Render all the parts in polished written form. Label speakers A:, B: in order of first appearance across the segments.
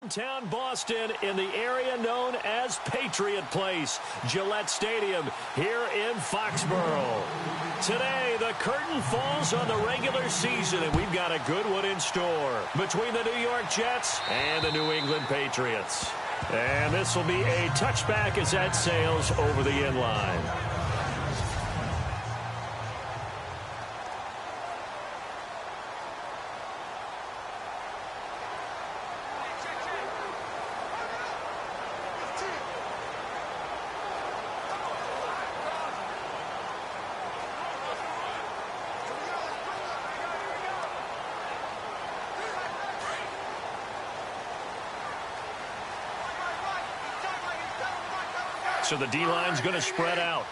A: downtown Boston in the area known as Patriot Place, Gillette Stadium here in Foxborough. Today, the curtain falls on the regular season, and we've got a good one in store between the New York Jets and the New England Patriots. And this will be a touchback as that sails over the end line. So the D-line's going to spread out.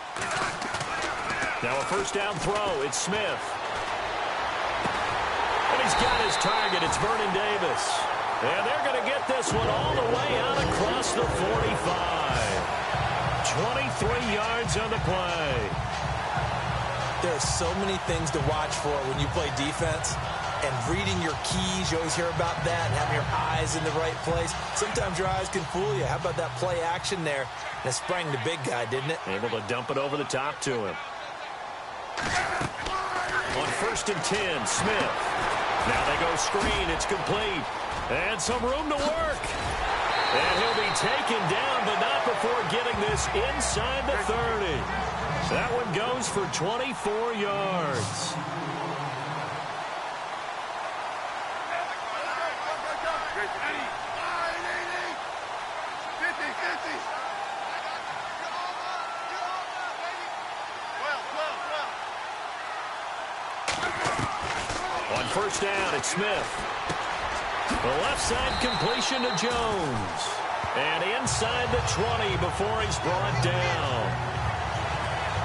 A: Now a first down throw. It's Smith. And he's got his target. It's Vernon Davis. And they're going to get this one all the way out across the 45. 23 yards on the play.
B: There are so many things to watch for when you play defense. And reading your keys, you always hear about that, and having your eyes in the right place. Sometimes your eyes can fool you. How about that play action there? That sprang the big guy, didn't it?
A: Able to dump it over the top to him. On 1st and 10, Smith. Now they go screen. It's complete. And some room to work. And he'll be taken down, but not before getting this inside the 30. That one goes for 24 yards. On first down, it's Smith. The left side completion to Jones. And inside the 20 before he's brought down.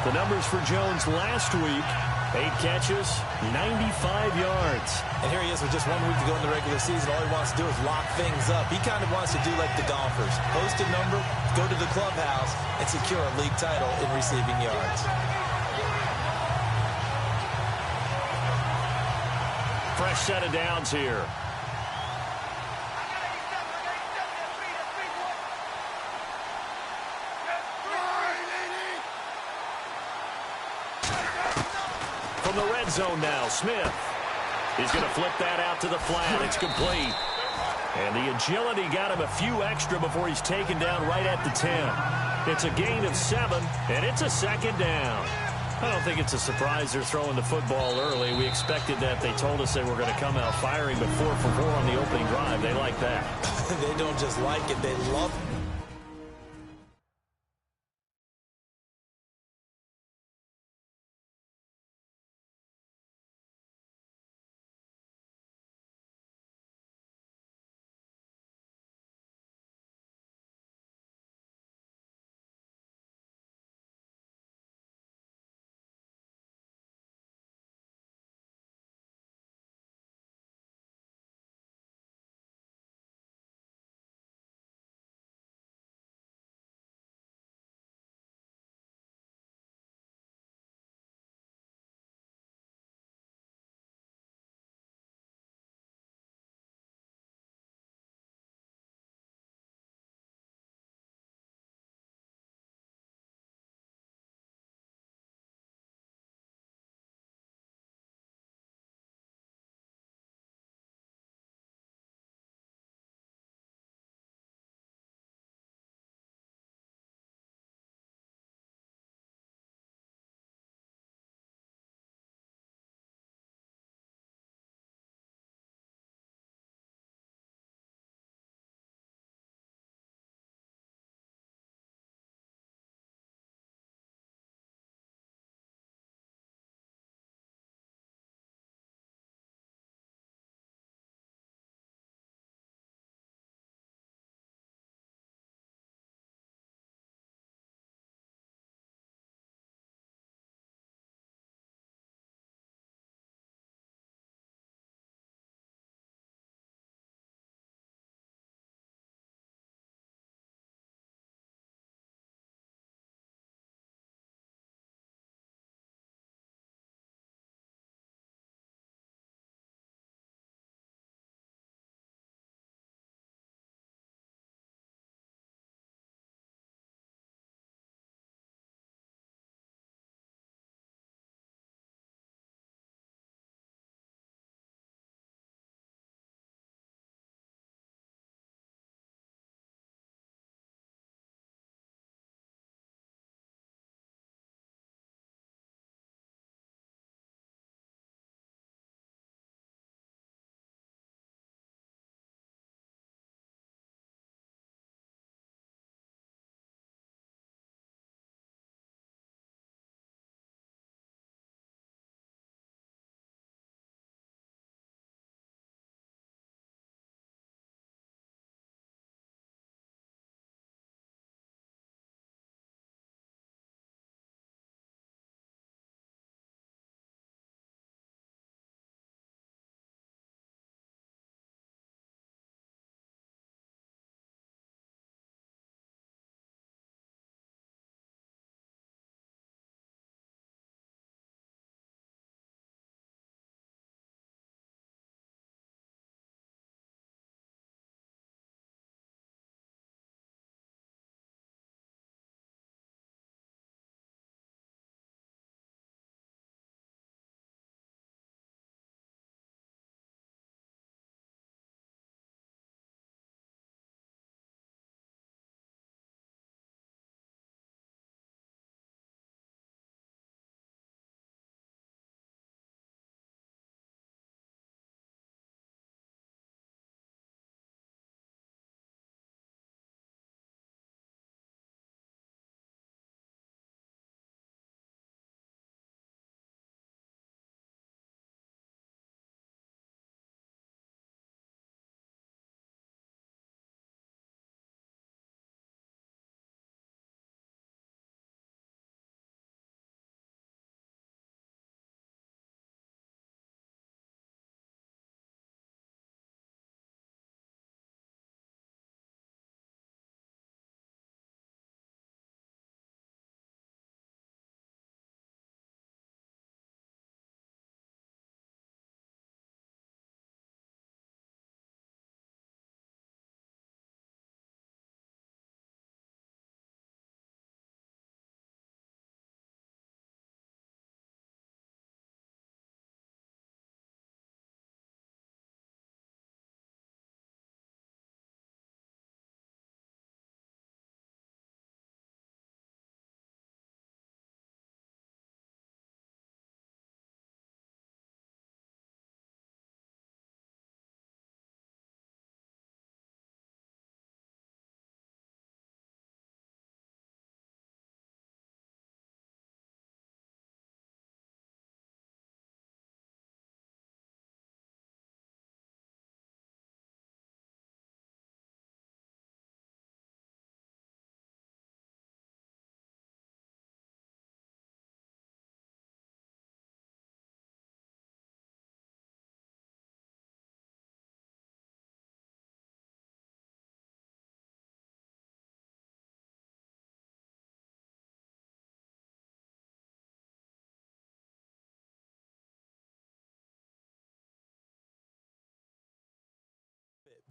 A: The numbers for Jones last week, 8 catches, 95 yards.
B: And here he is with just 1 week to go in the regular season. All he wants to do is lock things up. He kind of wants to do like the golfers. Post a number, go to the clubhouse, and secure a league title in receiving yards.
A: Fresh set of downs here. From the red zone now, Smith. He's going to flip that out to the flat. It's complete. And the agility got him a few extra before he's taken down right at the 10. It's a gain of 7, and it's a second down. I don't think it's a surprise they're throwing the football early. We expected that. They told us they were going to come out firing, but 4 for 4 on the opening drive. They like that.
B: They don't just like it. They love it.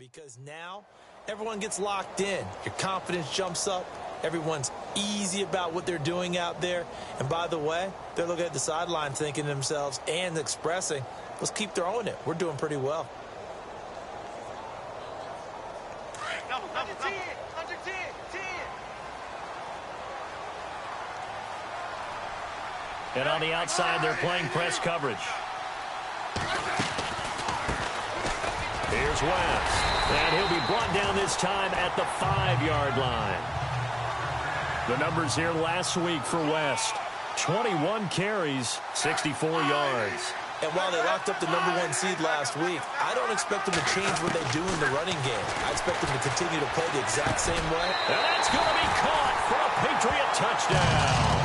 B: Because now everyone gets locked in. Your confidence jumps up. Everyone's easy about what they're doing out there. And by the way, they're looking at the sideline thinking to themselves and expressing, let's keep throwing it. We're doing pretty well.
C: Under 10.
A: And on the outside, they're playing press coverage. Here's West. And he'll be brought down this time at the 5-yard line. The numbers here last week for West. 21 carries, 64 yards.
B: And while they locked up the #1 seed last week, I don't expect them to change what they do in the running game. I expect them to continue to play the exact same way.
A: And that's going to be caught for a Patriot touchdown.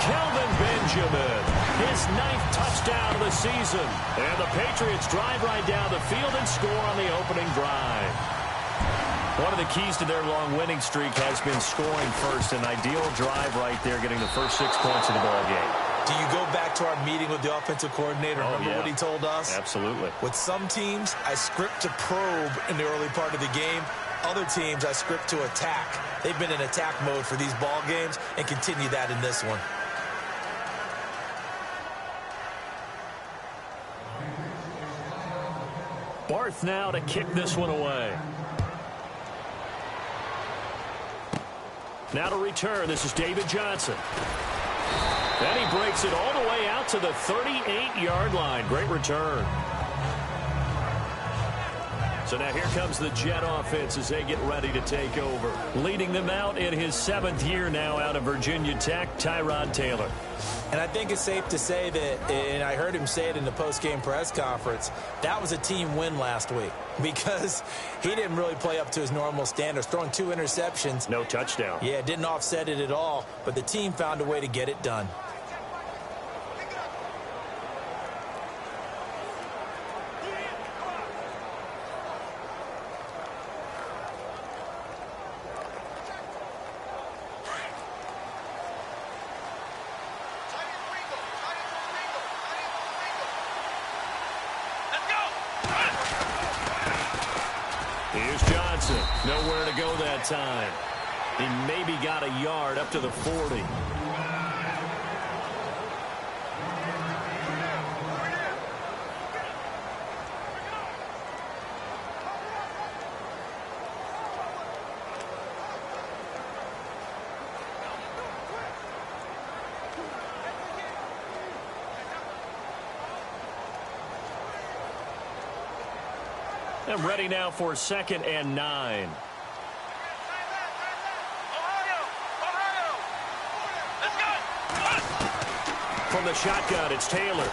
A: Kelvin Benjamin, his 9th touchdown of the season. And the Patriots drive right down the field and score on the opening drive. One of the keys to their long winning streak has been scoring first. An ideal drive right there, getting the first 6 points of the ball game.
B: Do you go back to our meeting with the offensive coordinator? Remember what he told us?
A: Absolutely.
B: With some teams, I script to probe in the early part of the game. Other teams, I script to attack. They've been in attack mode for these ball games and continue that in this one.
A: Barth now to kick this one away. Now to return, this is David Johnson. And he breaks it all the way out to the 38-yard line. Great return. So now here comes the Jet offense as they get ready to take over. Leading them out in his 7th year now out of Virginia Tech, Tyrod Taylor.
B: And I think it's safe to say that, and I heard him say it in the post-game press conference, that was a team win last week because he didn't really play up to his normal standards, throwing 2 interceptions.
A: No touchdown.
B: Yeah, didn't offset it at all, but the team found a way to get it done.
A: Here's Johnson. Nowhere to go that time. He maybe got a yard up to the 40. And ready now for 2nd and 9. From the shotgun, it's Taylor.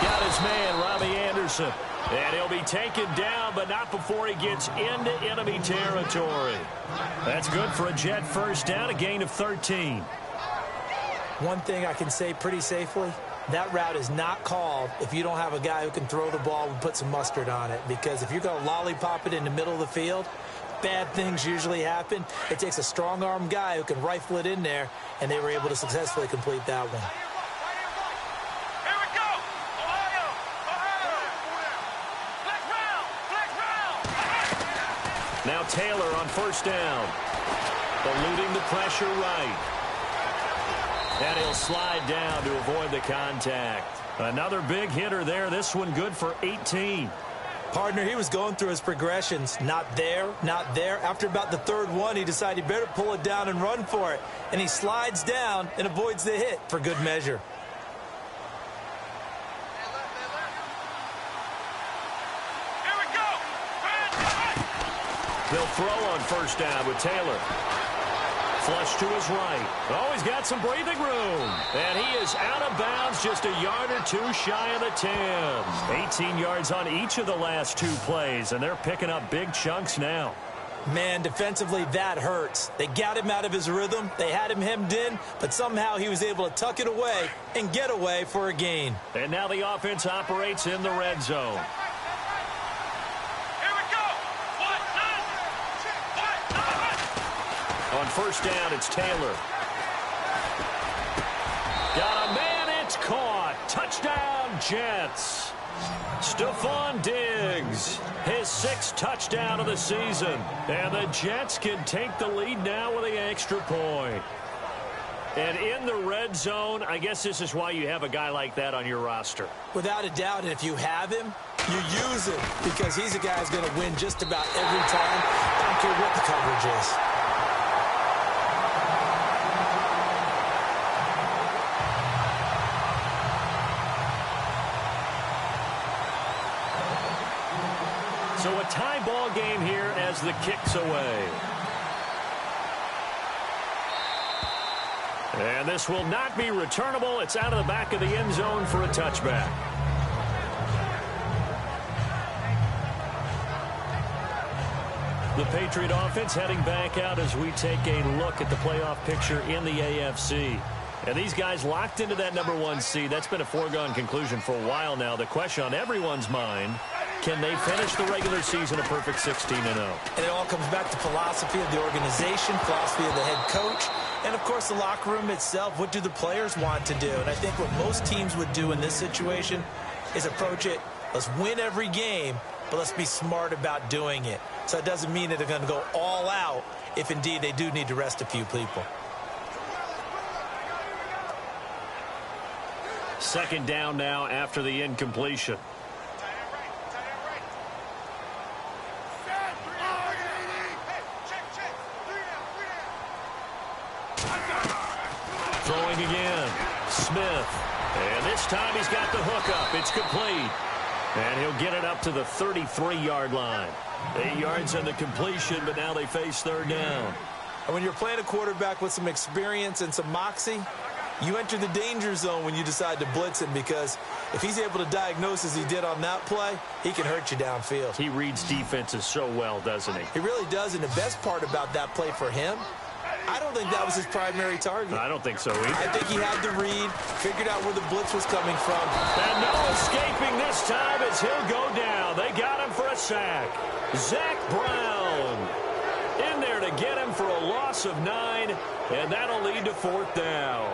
A: Got his man, Robbie Anderson. And he'll be taken down, but not before he gets into enemy territory. That's good for a Jet first down, a gain of 13.
B: One thing I can say pretty safely, that route is not called if you don't have a guy who can throw the ball and put some mustard on it. Because if you're going to lollipop it in the middle of the field, bad things usually happen. It takes a strong-arm guy who can rifle it in there, and they were able to successfully complete that one.
C: Here we go! Ohio! Flex round!
A: Now Taylor on first down. Eluding the pressure right. And he'll slide down to avoid the contact. Another big hitter there. This one good for 18.
B: Partner, he was going through his progressions. Not there, not there. After about the 3rd one, he decided he better pull it down and run for it. And he slides down and avoids the hit for good measure.
C: Here we go!
A: They'll throw on first down with Taylor. Flush to his right. Oh, he's got some breathing room. And he is out of bounds, just a yard or 2 shy of the 10. 18 yards on each of the last 2 plays, and they're picking up big chunks now.
B: Man, defensively, that hurts. They got him out of his rhythm. They had him hemmed in, but somehow he was able to tuck it away and get away for a gain.
A: And now the offense operates in the red zone. On first down, it's Taylor. Got a man, it's caught. Touchdown, Jets. Stephon Diggs, his 6th touchdown of the season. And the Jets can take the lead now with an extra point. And in the red zone, I guess this is why you have a guy like that on your roster.
B: Without a doubt, and if you have him, you use him because he's a guy who's going to win just about every time. I don't care what the coverage is.
A: So a tie ball game here as the kick's away. And this will not be returnable. It's out of the back of the end zone for a touchback. The Patriot offense heading back out as we take a look at the playoff picture in the AFC. And these guys locked into that #1 seed. That's been a foregone conclusion for a while now. The question on everyone's mind, can they finish the regular season a perfect 16-0?
B: And it all comes back to philosophy of the organization, philosophy of the head coach, and, of course, the locker room itself. What do the players want to do? And I think what most teams would do in this situation is approach it, let's win every game, but let's be smart about doing it. So it doesn't mean that they're going to go all out if, indeed, they do need to rest a few people.
A: 2nd down now after the incompletion. Throwing again. Smith. And this time he's got the hook up. It's complete. And he'll get it up to the 33-yard line. 8 yards on the completion, but now they face 3rd down.
B: And when you're playing a quarterback with some experience and some moxie, you enter the danger zone when you decide to blitz him, because if he's able to diagnose as he did on that play, he can hurt you downfield.
A: He reads defenses so well, doesn't he?
B: He really does, and the best part about that play for him, I don't think that was his primary target.
A: I don't think so either.
B: I think he had the read, figured out where the blitz was coming from.
A: And no escaping this time as he'll go down. They got him for a sack. Zach Brown in there to get him for a loss of 9, and that'll lead to 4th down.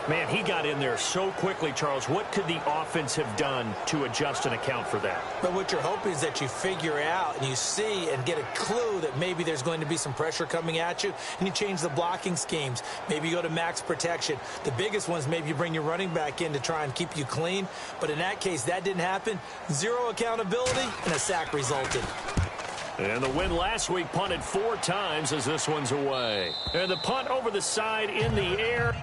A: Man, he got in there so quickly, Charles. What could the offense have done to adjust and account for that?
B: But what you're hoping is that you figure out and you see and get a clue that maybe there's going to be some pressure coming at you, and you change the blocking schemes. Maybe you go to max protection. The biggest ones, maybe you bring your running back in to try and keep you clean. But in that case, that didn't happen. 0 accountability, and a sack resulted.
A: And the win last week punted 4 times as this one's away. And the punt over the side in the air.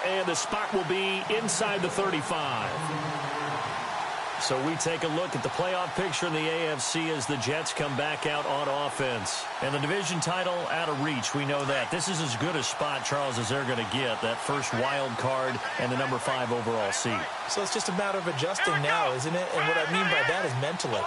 A: And the spot will be inside the 35. So we take a look at the playoff picture in the AFC as the Jets come back out on offense. And the division title out of reach, we know that. This is as good a spot, Charles, as they're going to get. That first wild card and the #5 overall seed.
B: So it's just a matter of adjusting now, isn't it? And what I mean by that is mentally.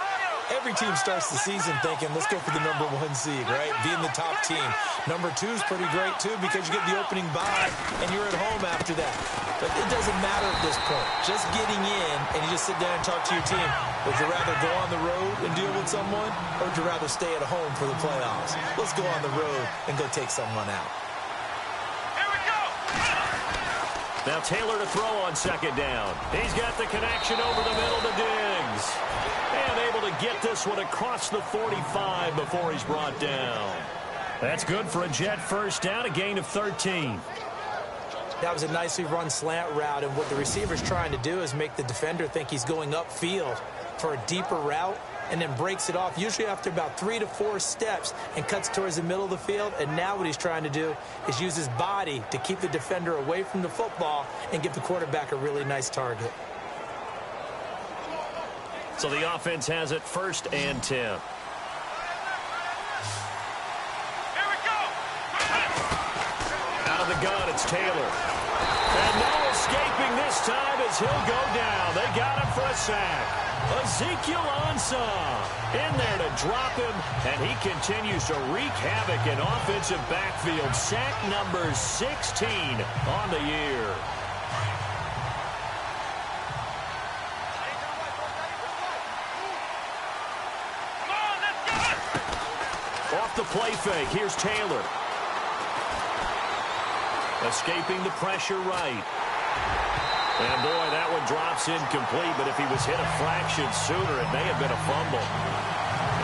B: Every team starts the season thinking, let's go for the #1 seed, right? Being the top team. #2 is pretty great, too, because you get the opening bye, and you're at home after that. But it doesn't matter at this point. Just getting in, and you just sit down and talk to your team. Would you rather go on the road and deal with someone, or would you rather stay at home for the playoffs? Let's go on the road and go take someone out.
C: Here we go!
A: Now Taylor to throw on 2nd down. He's got the connection over the middle to Diggs. And unable to get this one across the 45 before he's brought down. That's good for a Jet first down, a gain of 13.
B: That was a nicely run slant route, and what the receiver's trying to do is make the defender think he's going upfield for a deeper route, and then breaks it off, usually after about 3 to 4 steps, and cuts towards the middle of the field. And now what he's trying to do is use his body to keep the defender away from the football and give the quarterback a really nice target.
A: So the offense has it 1st and 10.
C: Here we go.
A: Out of the gun, it's Taylor. And no escaping this time as he'll go down. They got him for a sack. Ezekiel Ansah in there to drop him, and he continues to wreak havoc in offensive backfield. Sack number 16 on the year. Off the play fake, here's Taylor. Escaping the pressure right. And, boy, that one drops incomplete, but if he was hit a fraction sooner, it may have been a fumble.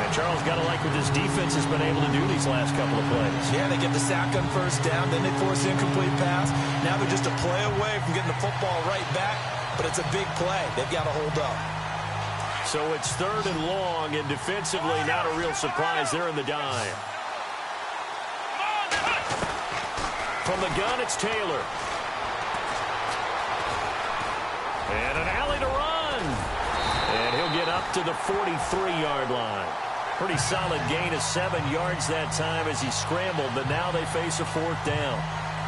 A: And Charles got to like what this defense has been able to do these last couple of plays.
B: Yeah, they get the sack on first down, then they force the incomplete pass. Now they're just a play away from getting the football right back, but it's a big play. They've got to hold up.
A: So it's 3rd and long, and defensively not a real surprise. They're in the dime. From the gun, it's Taylor. And an alley to run. And he'll get up to the 43-yard line. Pretty solid gain of 7 yards that time as he scrambled, but now they face a 4th down.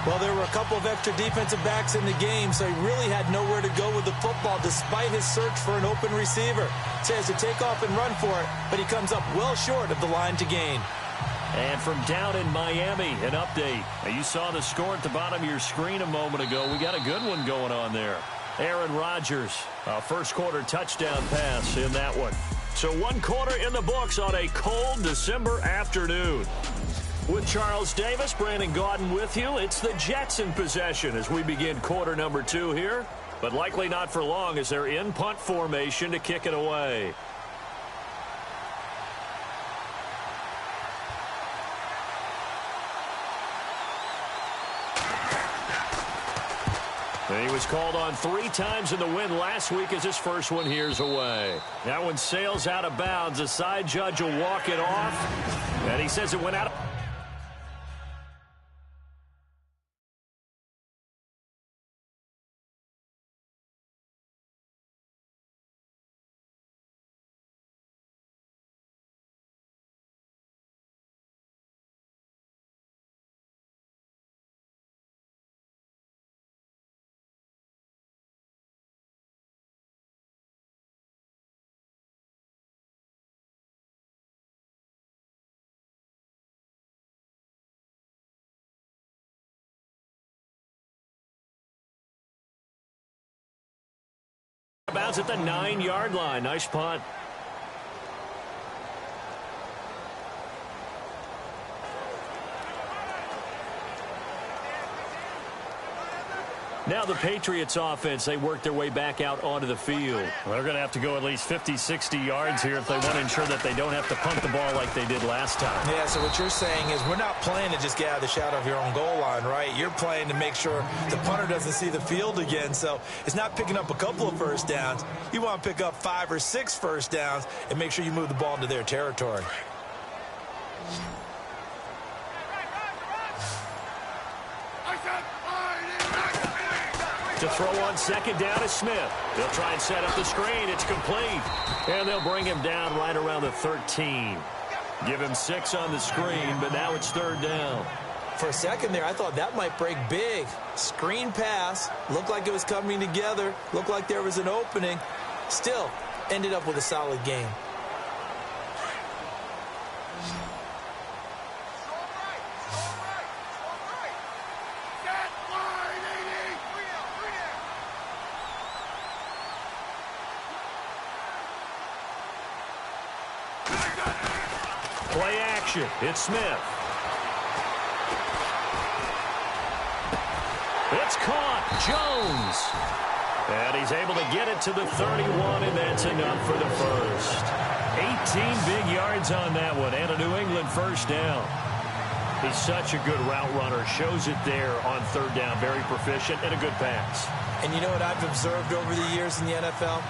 B: Well, there were a couple of extra defensive backs in the game, so he really had nowhere to go with the football despite his search for an open receiver. So he has to take off and run for it, but he comes up well short of the line to gain.
A: And from down in Miami, an update. Now, you saw the score at the bottom of your screen a moment ago. We got a good one going on there. Aaron Rodgers, a first-quarter touchdown pass in that one. So 1 quarter in the books on a cold December afternoon. With Charles Davis, Brandon Gaudin with you. It's the Jets in possession as we begin quarter number 2 here. But likely not for long as they're in punt formation to kick it away. And he was called on 3 times in the win last week as his first one here's away. That one sails out of bounds. The side judge will walk it off. And he says it went out. Bounds at the 9-yard line. Nice punt. Now the Patriots offense, they work their way back out onto the field. Well, they're going to have to go at least 50, 60 yards here if they want to ensure that they don't have to punt the ball like they did last time.
B: Yeah, so what you're saying is we're not playing to just get out of the shadow of your own goal line, right? You're playing to make sure the punter doesn't see the field again. So it's not picking up a couple of first downs. You want to pick up 5 or 6 first downs and make sure you move the ball into their territory.
A: To throw on second down is Smith. They'll try and set up the screen. It's complete. And they'll bring him down right around the 13. Give him 6 on the screen, but now it's 3rd down.
B: For a second there, I thought that might break big. Screen pass. Looked like it was coming together. Looked like there was an opening. Still, ended up with a solid game.
A: Play action. It's Smith. It's caught. Jones. And he's able to get it to the 31, and that's enough for the first. 18 big yards on that one, and a New England first down. He's such a good route runner. Shows it there on third down. Very proficient and a good pass.
B: And you know what I've observed over the years in the NFL?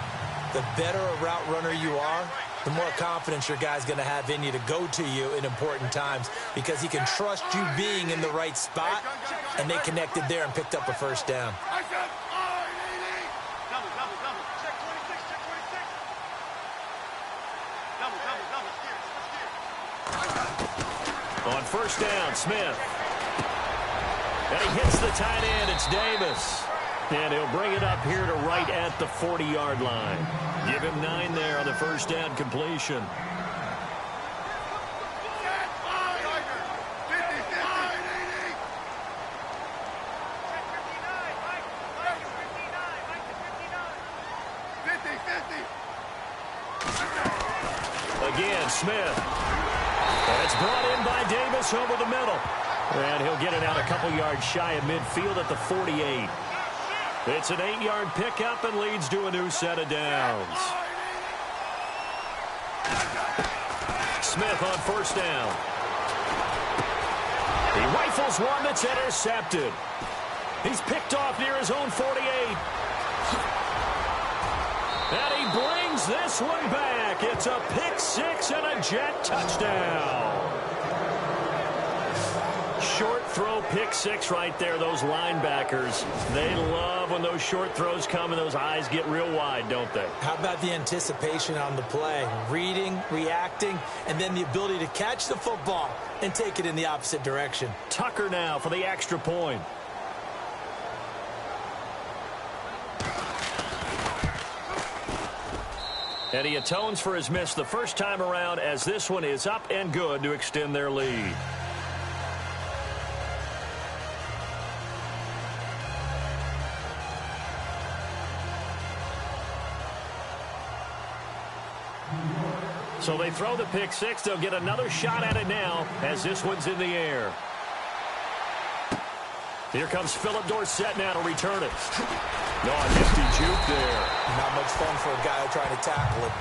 B: The better a route runner you are, the more confidence your guy's going to have in you to go to you in important times because he can trust you being in the right spot, and they connected there and picked up a first down.
A: On first down, Smith. And he hits the tight end. It's Davis. And he'll bring it up here to right at the 40-yard line. Give him 9 there on the first down completion. Again, Smith. And it's brought in by Davis over the middle. And he'll get it out a couple yards shy of midfield at the 48. It's an 8-yard pickup and leads to a new set of downs. Smith on first down. He rifles one that's intercepted. He's picked off near his own 48. And he brings this one back. It's a pick six and a Jet touchdown. Short throw pick six right there. Those linebackers, they love when those short throws come and those eyes get real wide, don't they?
B: How about the anticipation on the play? Reading, reacting, and then the ability to catch the football and take it in the opposite direction.
A: Tucker now for the extra point. And he atones for his miss the first time around as this one is up and good to extend their lead. So they throw the pick six. They'll get another shot at it now as this one's in the air. Here comes Philip Dorsett now to return it. No, a nifty juke there.
B: Not much fun for a guy trying to tackle it.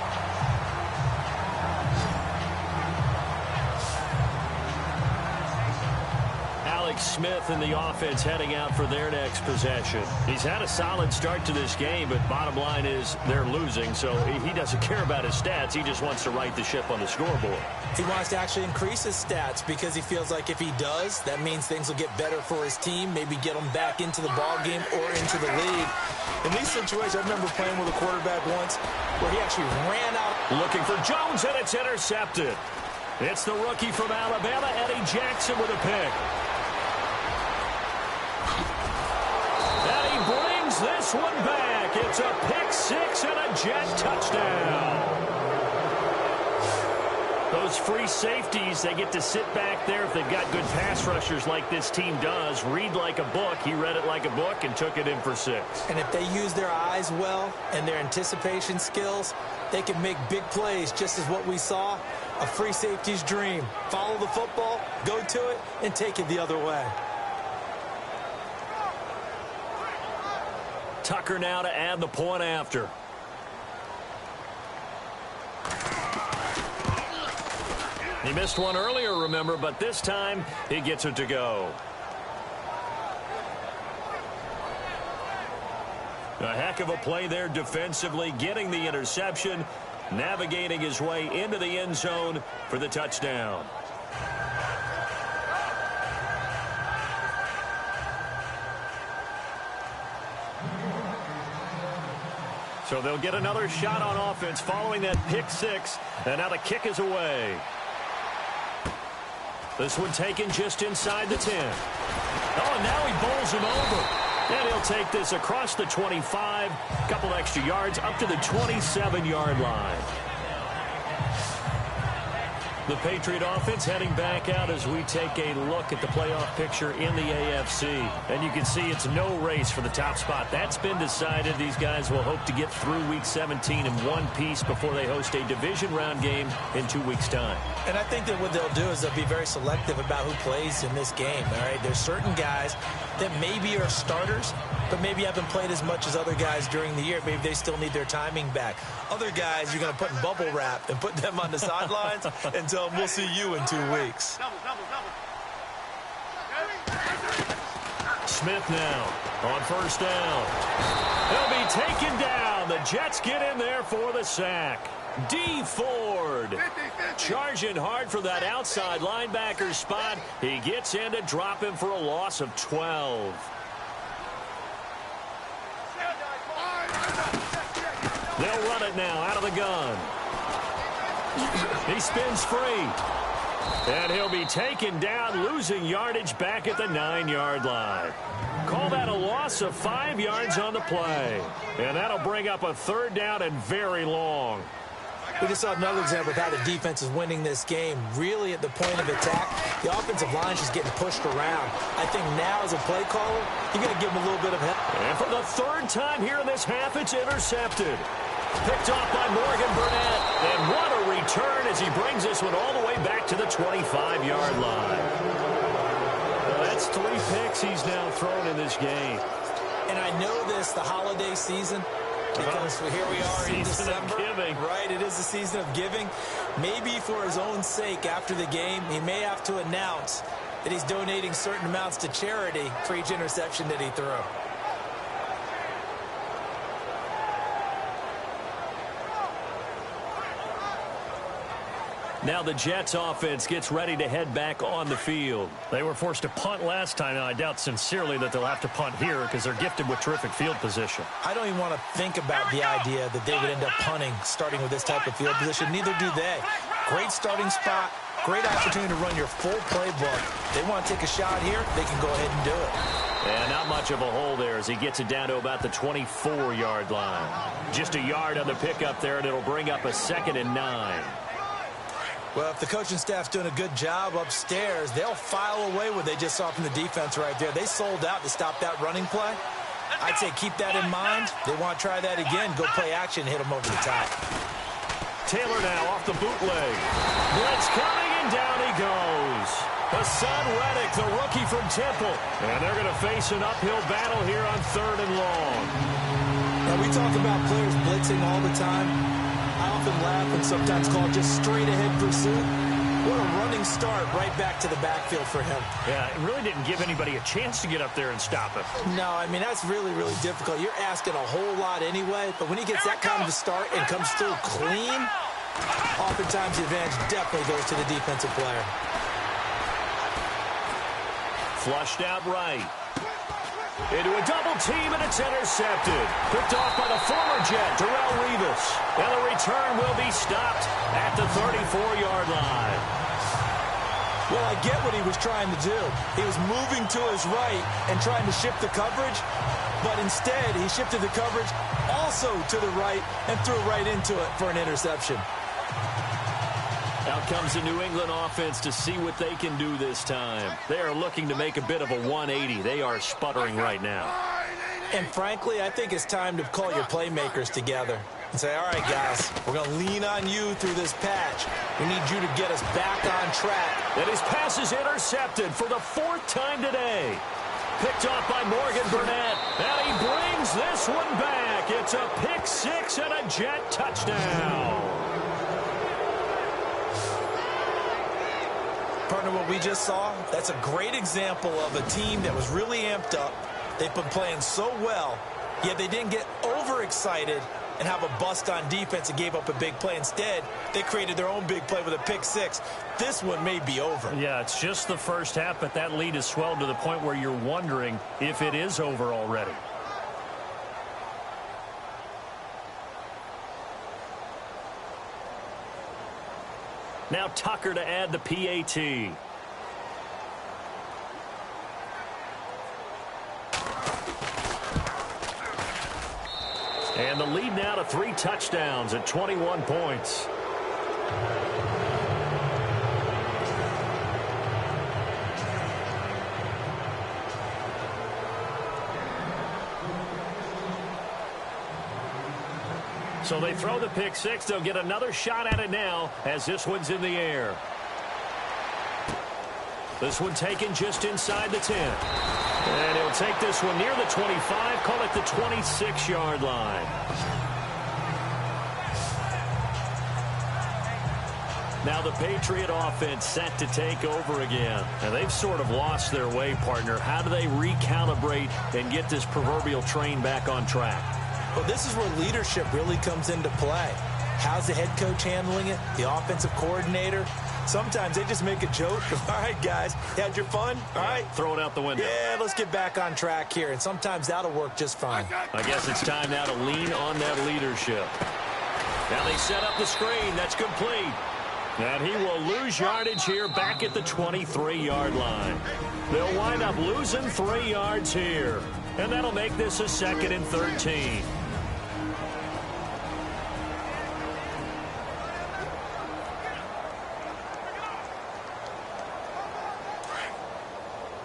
A: Smith in the offense heading out for their next possession. He's had a solid start to this game, but bottom line is they're losing, so he doesn't care about his stats. He just wants to right the ship on the scoreboard.
B: He wants to actually increase his stats because he feels like if he does, that means things will get better for his team, maybe get him back into the ball game or into the league. In these situations, I remember playing with a quarterback once where he actually ran out.
A: Looking for Jones, and it's intercepted. It's the rookie from Alabama, Eddie Jackson, with a pick. This one back. It's a pick six and a Jet touchdown. Those free safeties, they get to sit back there if they've got good pass rushers like this team does. Read like a book. He read it like a book and took it in for 6.
B: And if they use their eyes well and their anticipation skills, they can make big plays, just as what we saw, a free safety's dream. Follow the football, go to it, and take it the other way.
A: Tucker now to add the point after. He missed one earlier, remember, but this time he gets it to go. A heck of a play there defensively, getting the interception, navigating his way into the end zone for the touchdown. So they'll get another shot on offense following that pick six, and now the kick is away. This one taken just inside the 10. Oh, and now he bowls him over. And he'll take this across the 25, a couple extra yards up to the 27-yard line. The Patriot offense heading back out as we take a look at the playoff picture in the AFC. And you can see it's no race for the top spot. That's been decided. These guys will hope to get through Week 17 in one piece before they host a division round game in 2 weeks' time.
B: And I think that what they'll do is they'll be very selective about who plays in this game. All right, there's certain guys that maybe are starters, but maybe haven't played as much as other guys during the year. Maybe they still need their timing back. Other guys you're going to put in bubble wrap and put them on the sidelines and tell them we'll see you in 2 weeks.
A: Smith now on first down. He'll be taken down. The Jets get in there for the sack. D. Ford charging hard for that outside linebacker spot. He gets in to drop him for a loss of 12. They'll run it now out of the gun. He spins free. And he'll be taken down, losing yardage back at the 9-yard line. Call that a loss of 5 yards on the play. And that'll bring up a third down and very long.
B: We just saw another example of how the defense is winning this game. Really at the point of attack, the offensive line is just getting pushed around. I think now as a play caller, you got to give them a little bit of help.
A: And for the third time here in this half, it's intercepted. Picked off by Morgan Burnett. And what a return as he brings this one all the way back to the 25-yard line. Well, that's 3 picks he's now thrown in this game.
B: And I know this, the holiday season, because here we are in December. Right, it is the season of giving. Maybe for his own sake after the game, he may have to announce that he's donating certain amounts to charity for each interception that he threw.
A: Now the Jets offense gets ready to head back on the field. They were forced to punt last time, and I doubt sincerely that they'll have to punt here because they're gifted with terrific field position.
B: I don't even want to think about the idea that they would end up punting starting with this type of field position. Neither do they. Great starting spot, great opportunity to run your full playbook. They want to take a shot here, they can go ahead and do it.
A: And not much of a hole there as he gets it down to about the 24-yard line. Just a yard on the pickup there, and it'll bring up a 2nd and 9.
B: Well, if the coaching staff's doing a good job upstairs, they'll file away what they just saw from the defense right there. They sold out to stop that running play. I'd say keep that in mind. They want to try that again. Go play action, hit them over the top.
A: Taylor now off the bootleg. Blitz coming, and down he goes. Hassan Reddick, the rookie from Temple. And they're going to face an uphill battle here on 3rd and long.
B: Now, we talk about players blitzing all the time. I often laugh and sometimes call it just straight-ahead pursuit. What a running start right back to the backfield for him.
A: Yeah, it really didn't give anybody a chance to get up there and stop him.
B: No, I mean, that's really, really difficult. You're asking a whole lot anyway, but when he gets that kind of a start and comes through clean, oftentimes the advantage definitely goes to the defensive player.
A: Flushed out right. Into a double team, and it's intercepted. Picked off by the former Jet, Darrelle Revis. And the return will be stopped at the 34-yard line.
B: Well, I get what he was trying to do. He was moving to his right and trying to shift the coverage, but instead he shifted the coverage also to the right and threw right into it for an interception.
A: Out comes the New England offense to see what they can do this time. They are looking to make a bit of a 180. They are sputtering right now.
B: And frankly, I think it's time to call your playmakers together and say, all right, guys, we're going to lean on you through this patch. We need you to get us back on track.
A: And his pass is intercepted for the 4th time today. Picked off by Morgan Burnett. And he brings this one back. It's a pick 6 and a Jet touchdown.
B: Partner, what we just saw, that's a great example of a team that was really amped up. They've been playing so well, yet they didn't get overexcited and have a bust on defense and gave up a big play. Instead, they created their own big play with a pick 6. This one may be over.
A: Yeah, it's just the first half, but that lead has swelled to the point where you're wondering if it is over already. Now Tucker to add the PAT. And the lead now to 3 touchdowns at 21 points. So they throw the pick six. They'll get another shot at it now as this one's in the air. This one taken just inside the 10. And he'll take this one near the 25, call it the 26-yard line. Now the Patriot offense set to take over again. And they've sort of lost their way, partner. How do they recalibrate and get this proverbial train back on track?
B: Well, this is where leadership really comes into play. How's the head coach handling it? The offensive coordinator? Sometimes they just make a joke. All right, guys, you had your fun? All right.
A: Throw it out the window.
B: Yeah, let's get back on track here. And sometimes that'll work just fine.
A: I guess it's time now to lean on that leadership. Now they set up the screen. That's complete. And he will lose yardage here back at the 23-yard line. They'll wind up losing 3 yards here. And that'll make this a 2nd and 13.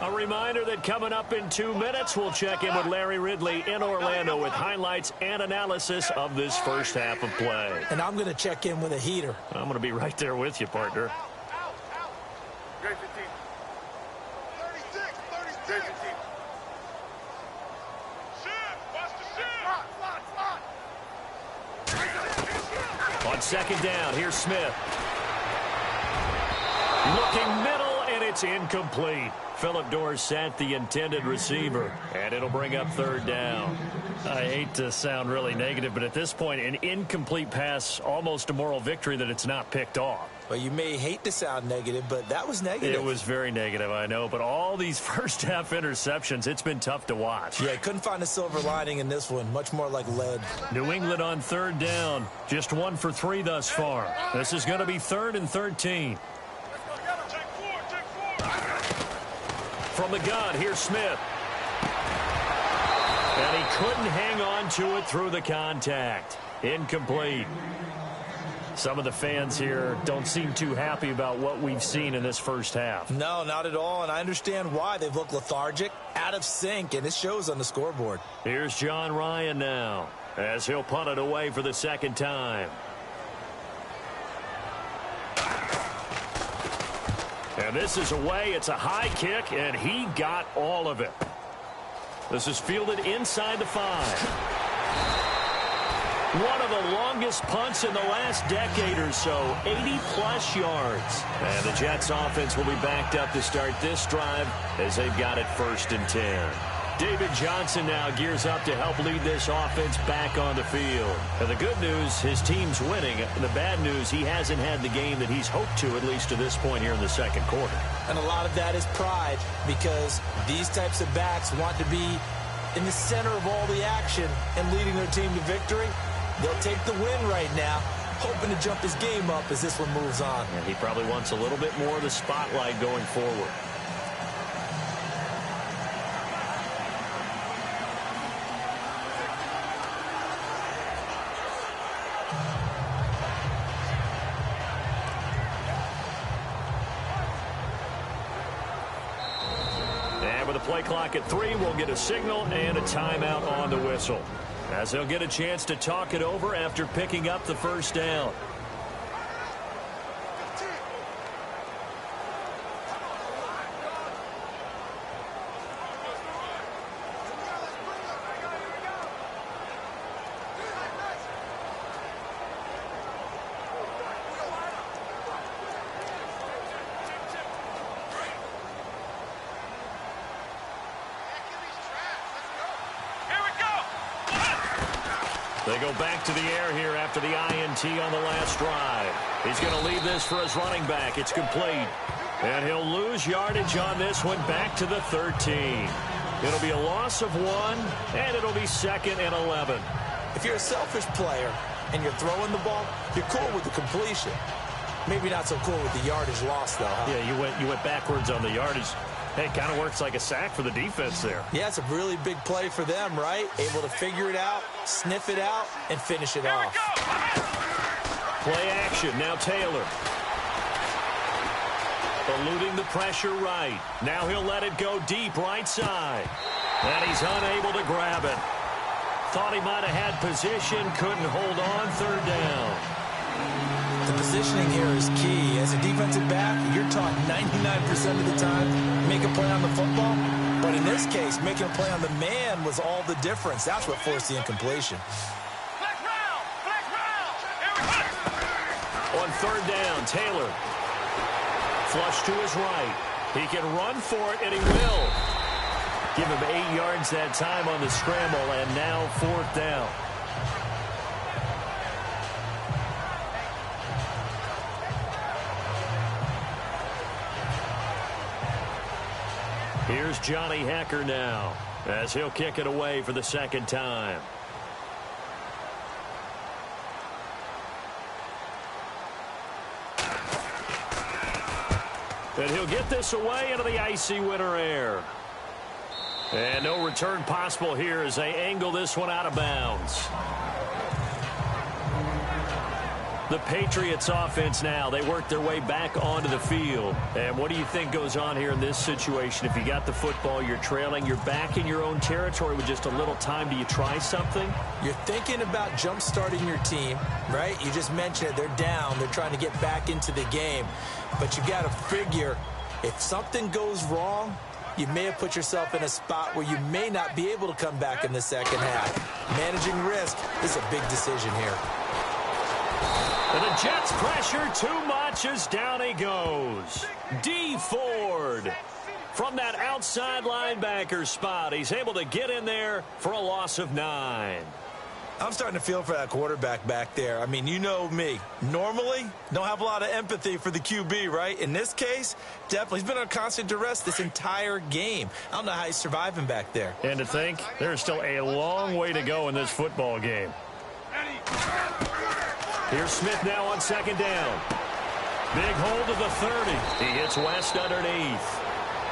A: A reminder that coming up in 2 minutes, we'll check in with Larry Ridley in Orlando with highlights and analysis of this first half of play.
B: And I'm going to check in with a heater.
A: I'm going to be right there with you, partner.
C: Great 15. 36.
A: On second down, here's Smith. Looking middle, and it's incomplete. Phillip Dorsett, the intended receiver, and it'll bring up 3rd down. I hate to sound really negative, but at this point, an incomplete pass, almost a moral victory that it's not picked off.
B: Well, you may hate to sound negative, but that was negative.
A: It was very negative, I know, but all these first-half interceptions, it's been tough to watch.
B: Yeah, couldn't find a silver lining in this one, much more like lead.
A: New England on 3rd down, just 1 for 3 thus far. This is going to be 3rd and 13. From the gun, here's Smith. And he couldn't hang on to it through the contact. Incomplete. Some of the fans here don't seem too happy about what we've seen in this first half.
B: No, not at all, and I understand why. They've looked lethargic, out of sync, and it shows on the scoreboard.
A: Here's John Ryan now, as he'll punt it away for the 2nd time. And this is away. It's a high kick, and he got all of it. This is fielded inside the 5. One of the longest punts in the last decade or so, 80-plus yards. And the Jets offense will be backed up to start this drive as they've got it 1st and 10. David Johnson now gears up to help lead this offense back on the field. And the good news, his team's winning. The bad news, he hasn't had the game that he's hoped to, at least to this point here in the 2nd quarter.
B: And a lot of that is pride, because these types of backs want to be in the center of all the action and leading their team to victory. They'll take the win right now, hoping to jump his game up as this one moves on.
A: And he probably wants a little bit more of the spotlight going forward. And with the play clock at 3, we'll get a signal and a timeout on the whistle, as they'll get a chance to talk it over after picking up the 1st down. They go back to the air here after the INT on the last drive. He's going to leave this for his running back. It's complete. And he'll lose yardage on this one back to the 13. It'll be a loss of 1, and it'll be 2nd and 11.
B: If you're a selfish player and you're throwing the ball, you're cool with the completion. Maybe not so cool with the yardage loss, though, huh?
A: Yeah, you went backwards on the yardage. Hey, it kind of works like a sack for the defense there.
B: Yeah, it's a really big play for them, right? Able to figure it out, sniff it out, and finish it off.
A: Play action. Now Taylor. Eluding the pressure right. Now he'll let it go deep right side. And he's unable to grab it. Thought he might have had position, couldn't hold on, third down.
B: The positioning here is key. As a defensive back, you're taught 99% of the time, make a play on the football. But in this case, making a play on the man was all the difference. That's what forced the incompletion.
A: On third down, Taylor. Flush to his right. He can run for it, and he will. Give him 8 yards that time on the scramble, and now fourth down. Here's Johnny Hecker now, as he'll kick it away for the second time. And he'll get this away into the icy winter air. And no return possible here as they angle this one out of bounds. The Patriots offense now, they work their way back onto the field. And what do you think goes on here in this situation? If you got the football, you're trailing, you're back in your own territory with just a little time. Do you try something?
B: You're thinking about jump-starting your team, right? You just mentioned it. They're down. They're trying to get back into the game. But you got to figure, if something goes wrong, you may have put yourself in a spot where you may not be able to come back in the second half. Managing risk is a big decision here.
A: And the Jets pressure too much as down he goes. D. Ford from that outside linebacker spot. He's able to get in there for a loss of 9.
B: I'm starting to feel for that quarterback back there. I mean, you know me. Normally, don't have a lot of empathy for the QB, right? In this case, definitely. He's been on constant duress this entire game. I don't know how he's surviving back there.
A: And to think, there's still a long way to go in this football game. Here's Smith now on second down. Big hold to the 30. He hits West underneath.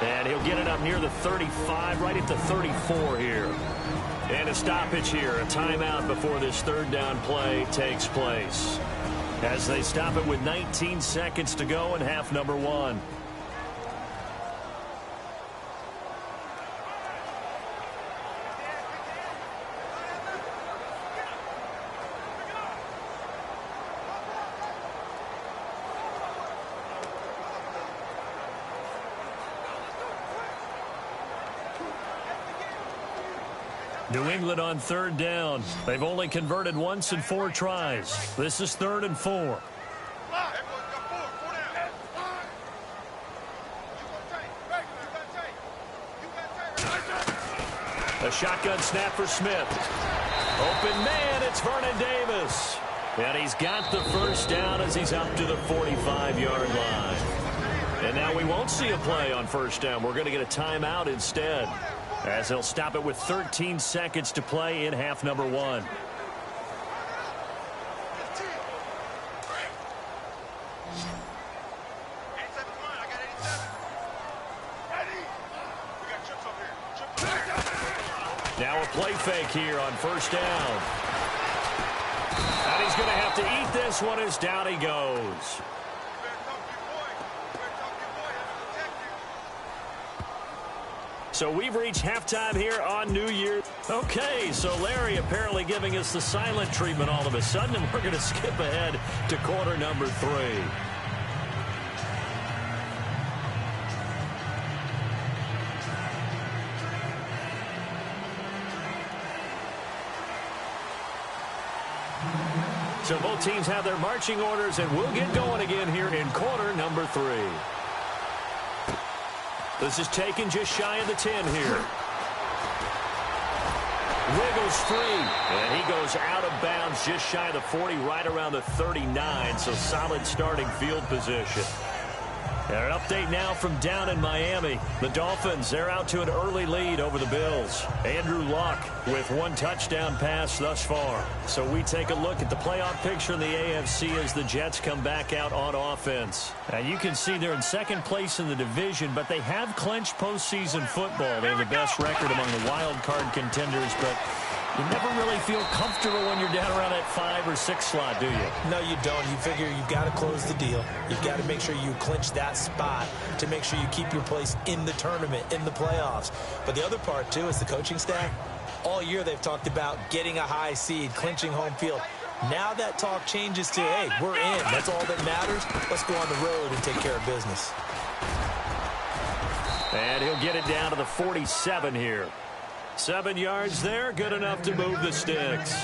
A: And he'll get it up near the 35, right at the 34 here. And a stoppage here, a timeout before this third down play takes place. As they stop it with 19 seconds to go in half number 1. New England on third down. They've only converted once in 4 tries. This is 3rd and 4. A shotgun snap for Smith. Open man, it's Vernon Davis. And he's got the first down as he's up to the 45-yard line. And now we won't see a play on first down. We're going to get a timeout instead, as they'll stop it with 13 seconds to play in half number 1. Now a play fake here on first down. And he's going to have to eat this one as down he goes. So we've reached halftime here on New Year. Okay, so Larry apparently giving us the silent treatment all of a sudden, and we're going to skip ahead to quarter number 3. So both teams have their marching orders, and we'll get going again here in quarter number 3. This is taken just shy of the 10 here. Wiggles free, and he goes out of bounds just shy of the 40, right around the 39, so solid starting field position. And an update now from down in Miami. The Dolphins, they're out to an early lead over the Bills. Andrew Luck with 1 touchdown pass thus far. So we take a look at the playoff picture in the AFC as the Jets come back out on offense. Now you can see they're in second place in the division, but they have clinched postseason football. They have the best record among the wild card contenders, but you never really feel comfortable when you're down around that 5 or 6 slot, do you?
B: No, you don't. You figure you've got to close the deal. You've got to make sure you clinch that spot to make sure you keep your place in the tournament, in the playoffs. But the other part, too, is the coaching staff. All year they've talked about getting a high seed, clinching home field. Now that talk changes to, hey, we're in. That's all that matters. Let's go on the road and take care of business.
A: And he'll get it down to the 47 here. 7 yards there, good enough to move the sticks.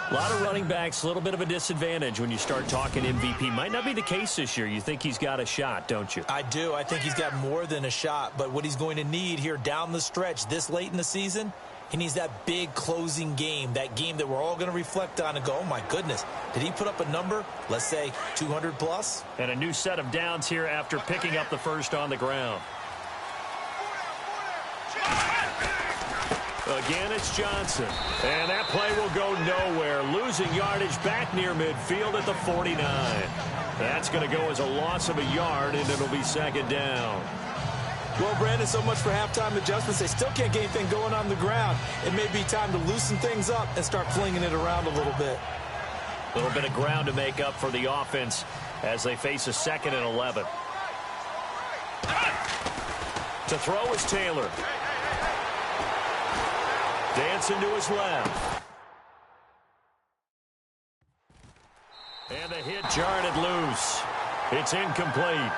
A: A lot of running backs, a little bit of a disadvantage when you start talking MVP. Might not be the case this year. You think he's got a shot, don't you?
B: I do. I think he's got more than a shot. But what he's going to need here down the stretch this late in the season, he needs that big closing game, that game that we're all going to reflect on and go, oh, my goodness, did he put up a number, let's say 200 plus?
A: And a new set of downs here after picking up the first on the ground. Again, it's Johnson. And that play will go nowhere. Losing yardage back near midfield at the 49. That's going to go as a loss of a yard, and it'll be second down.
B: Well, Brandon, so much for halftime adjustments. They still can't get anything going on the ground. It may be time to loosen things up and start flinging it around a little bit.
A: A little bit of ground to make up for the offense as they face a 2nd and 11. To throw is Taylor. Dancing to his left. And the hit jarred it loose. It's incomplete.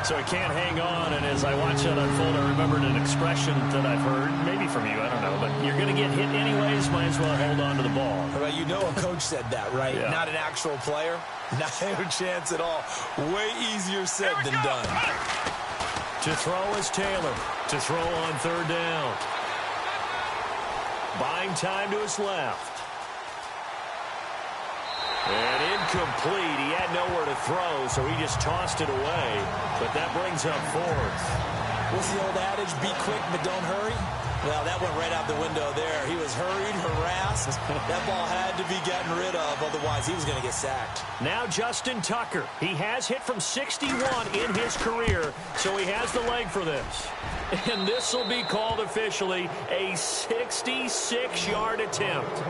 A: So he can't hang on, and as I watch that unfold, I remembered an expression that I've heard, maybe from you, I don't know, but you're going to get hit anyways, might as well hold on to the ball.
B: Well, you know a coach said that, right?
A: Yeah.
B: Not an actual player. Not a chance at all. Way easier said than done.
A: To throw is Taylor. To throw on 3rd down. Buying time to his left. And incomplete. He had nowhere to throw, so he just tossed it away. But that brings up 4th.
B: What's the old adage? Be quick, but don't hurry? Well, that went right out the window there. He was hurried, harassed. That ball had to be gotten rid of, otherwise he was going to get sacked.
A: Now Justin Tucker. He has hit from 61 in his career, so he has the leg for this. And this will be called officially a 66-yard attempt.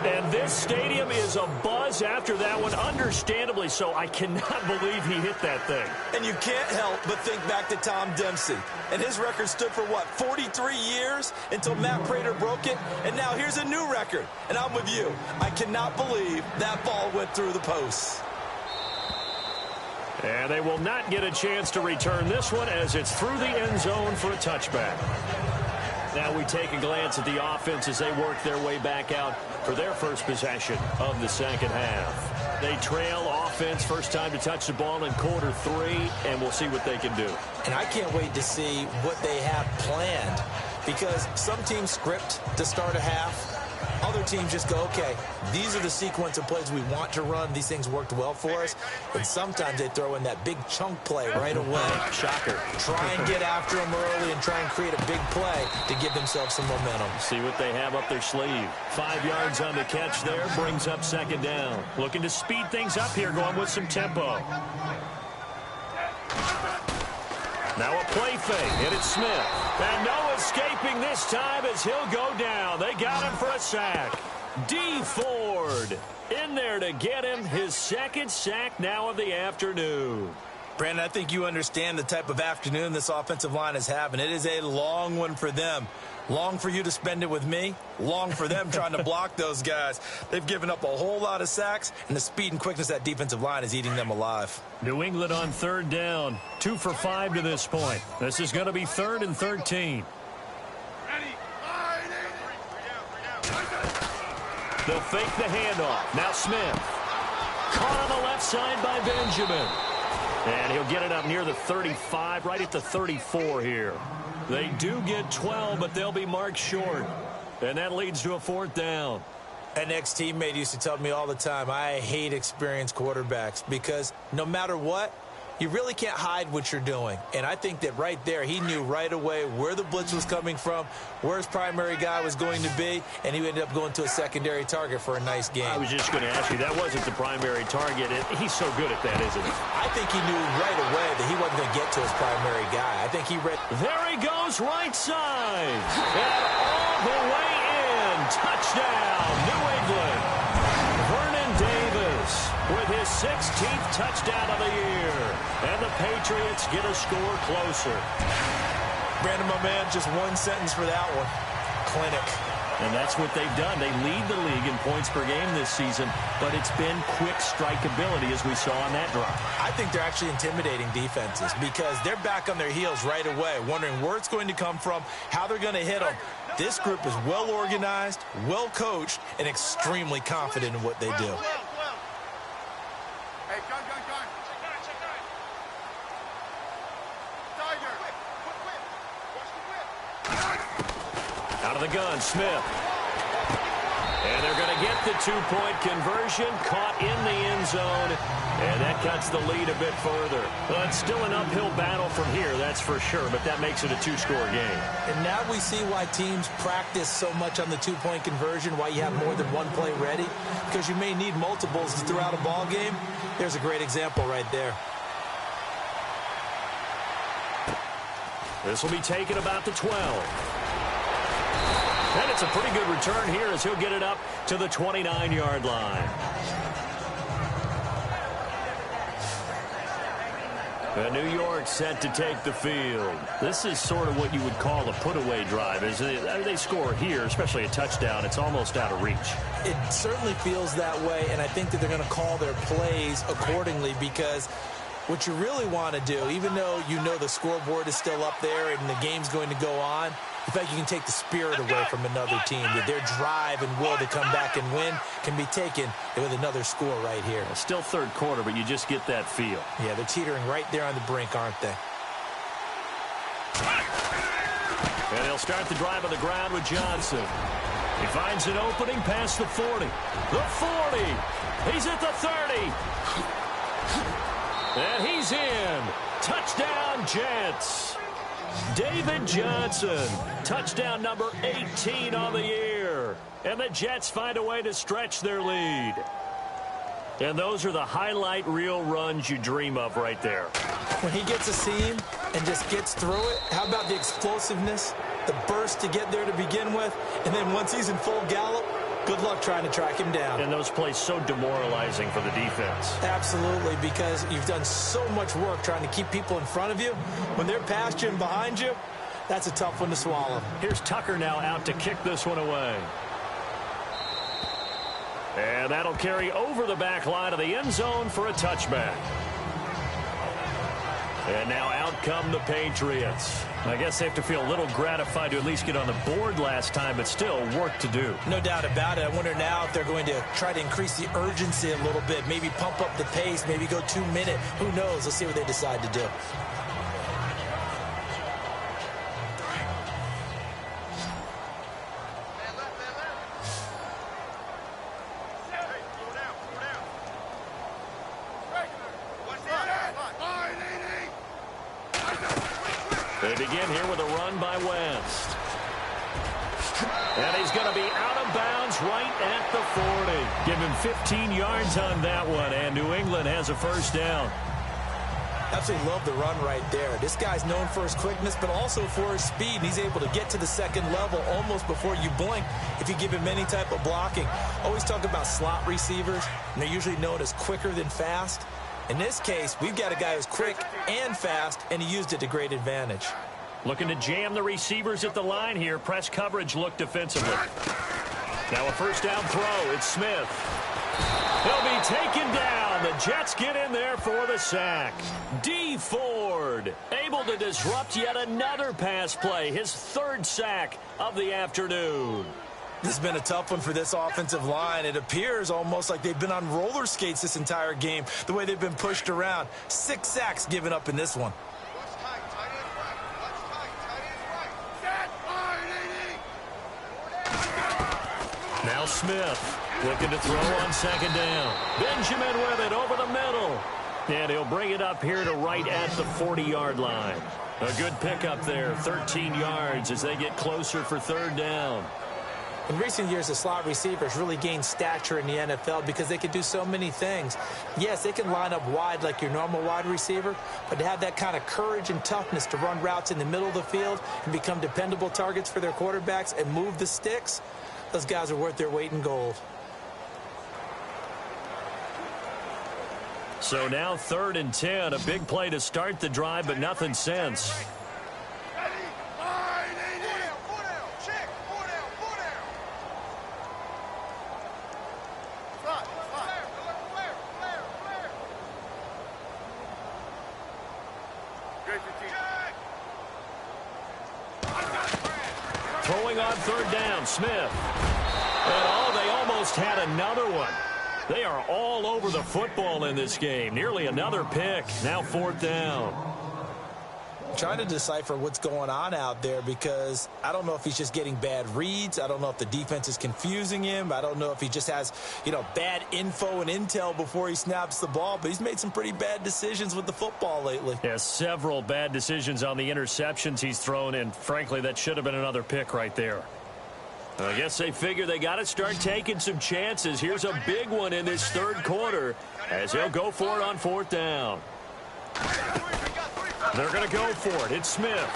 A: And this stadium is abuzz after that one, understandably so. I cannot believe he hit that thing.
B: And you can't help but think back to Tom Dempsey. And his record stood for, what, 43 years until Matt Prater broke it? And now here's a new record. And I'm with you. I cannot believe that ball went through the posts.
A: And they will not get a chance to return this one as it's through the end zone for a touchback. Now we take a glance at the offense as they work their way back out for their first possession of the second half. They trail offense, first time to touch the ball in quarter 3, and we'll see what they can do.
B: And I can't wait to see what they have planned, because some teams script to start a half. Other teams just go, okay, these are the sequence of plays we want to run. These things worked well for us. And sometimes they throw in that big chunk play right away.
A: Shocker.
B: Try and get after them early and try and create a big play to give themselves some momentum.
A: See what they have up their sleeve. 5 yards on the catch there, brings up second down. Looking to speed things up here, going with some tempo. Now a play fake, and it's Smith. And no escaping this time as he'll go down. They got him for a sack. D. Ford in there to get him his 2nd sack now of the afternoon.
B: Brandon, I think you understand the type of afternoon this offensive line is having. It is a long one for them. Long for you to spend it with me. Long for them trying to block those guys. They've given up a whole lot of sacks, and the speed and quickness of that defensive line is eating them alive.
A: New England on 3rd down. 2 for 5 to this point. This is going to be 3rd and 13. They'll fake the handoff. Now Smith. Caught on the left side by Benjamin. And he'll get it up near the 35, right at the 34 here. They do get 12, but they'll be marked short. And that leads to a 4th down.
B: An ex-teammate used to tell me all the time, I hate experienced quarterbacks because no matter what, you really can't hide what you're doing. And I think that right there, he knew right away where the blitz was coming from, where his primary guy was going to be, and he ended up going to a secondary target for a nice game.
A: I was just going to ask you, that wasn't the primary target. He's so good at that, isn't he?
B: I think he knew right away that he wasn't going to get to his primary guy. I think he read.
A: There he goes, right side. And all the way in. Touchdown, New England. Vernon Davis with his 16th touchdown of the year. And the Patriots get a score closer.
B: Brandon, my man, just one sentence for that one. clinic.
A: And that's what they've done. They lead the league in points per game this season, but it's been quick strike ability as we saw on that drive.
B: I think they're actually intimidating defenses because they're back on their heels right away, wondering where it's going to come from, how they're going to hit them. This group is well organized, well coached, and extremely confident in what they do.
C: Hey, gun. Tiger.
A: Out of the gun, Smith. And they're going to get the two-point conversion, caught in the end zone, and that cuts the lead a bit further. Well, it's still an uphill battle from here, that's for sure, but that makes it a two-score game.
B: And now we see why teams practice so much on the two-point conversion, why you have more than one play ready, because you may need multiples throughout a ball game. There's a great example right there.
A: This will be taken about the 12. And it's a pretty good return here as he'll get it up to the 29-yard line. And New York set to take the field. This is sort of what you would call a put-away drive. As they score here, especially a touchdown, it's almost out of reach.
B: It certainly feels that way, and I think that they're going to call their plays accordingly because what you really want to do, even though you know the scoreboard is still up there and the game's going to go on, in fact, you can take the spirit away from another team. That their drive and will to come back and win can be taken with another score right here.
A: Still third quarter, but you just get that feel.
B: Yeah, they're teetering right there on the brink, aren't they?
A: And he'll start the drive on the ground with Johnson. He finds an opening past the 40. The 40. He's at the 30. And he's in. Touchdown, Jets. David Johnson, touchdown number 18 on the year. And the Jets find a way to stretch their lead. And those are the highlight reel runs you dream of right there.
B: When he gets a seam and just gets through it, how about the explosiveness, the burst to get there to begin with, and then once he's in full gallop, good luck trying to track him down.
A: And those plays so demoralizing for the defense.
B: Absolutely, because you've done so much work trying to keep people in front of you. When they're past you and behind you, that's a tough one to swallow.
A: Here's Tucker now out to kick this one away. And that'll carry over the back line of the end zone for a touchback. And now out come the Patriots. I guess they have to feel a little gratified to at least get on the board last time, but still work to do.
B: No doubt about it. I wonder now if they're going to try to increase the urgency a little bit, maybe pump up the pace, maybe go 2 minute. Who knows? Let's see what they decide to do.
A: They begin here with a run by West. And he's going to be out of bounds right at the 40. Give him 15 yards on that one, and New England has a first down.
B: Absolutely love the run right there. This guy's known for his quickness, but also for his speed. And he's able to get to the second level almost before you blink if you give him any type of blocking. Always talk about slot receivers, and they're usually known as quicker than fast. In this case, we've got a guy who's quick and fast, and he used it to great advantage.
A: Looking to jam the receivers at the line here. Press coverage look defensively. Now a first down throw. It's Smith. He'll be taken down. The Jets get in there for the sack. D. Ford able to disrupt yet another pass play. His third sack of the afternoon.
B: This has been a tough one for this offensive line. It appears almost like they've been on roller skates this entire game, the way they've been pushed around. 6 sacks given up in this one.
A: Now Smith looking to throw on second down. Benjamin with it over the middle. And he'll bring it up here to right at the 40-yard line. A good pickup there, 13 yards as they get closer for third down.
B: In recent years, the slot receivers really gained stature in the NFL because they can do so many things. Yes, they can line up wide like your normal wide receiver, but to have that kind of courage and toughness to run routes in the middle of the field and become dependable targets for their quarterbacks and move the sticks, those guys are worth their weight in gold.
A: So now 3rd and 10, a big play to start the drive, but nothing since.
C: Great 15.
A: Throwing on third down, Smith. And they almost had another one. They are all over the football in this game. Nearly another pick. Now fourth down.
B: Trying to decipher what's going on out there because I don't know if he's just getting bad reads. I don't know if the defense is confusing him. I don't know if he just has, bad info and intel before he snaps the ball. But he's made some pretty bad decisions with the football lately.
A: Yeah, several bad decisions on the interceptions he's thrown, and frankly, that should have been another pick right there. I guess they figure they got to start taking some chances. Here's a big one in this third quarter as he'll go for it on fourth down. They're going to go for it. It's Smith.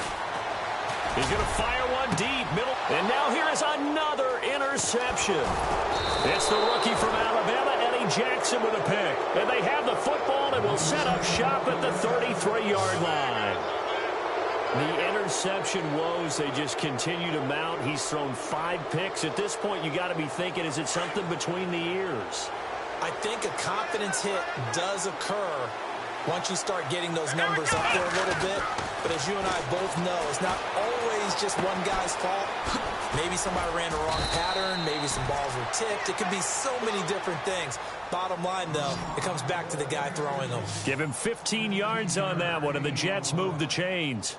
A: He's going to fire one deep, middle. And now here is another interception. It's the rookie from Alabama, Eddie Jackson, with a pick. And they have the football and will set up shop at the 33-yard line. The interception woes, they just continue to mount. He's thrown 5 picks. At this point, you got to be thinking, is it something between the ears?
B: I think a confidence hit does occur once you start getting those numbers up there a little bit. But as you and I both know, it's not always just one guy's fault. Maybe somebody ran a wrong pattern. Maybe some balls were tipped. It could be so many different things. Bottom line, though, it comes back to the guy throwing them.
A: Give him 15 yards on that one, and the Jets move the chains.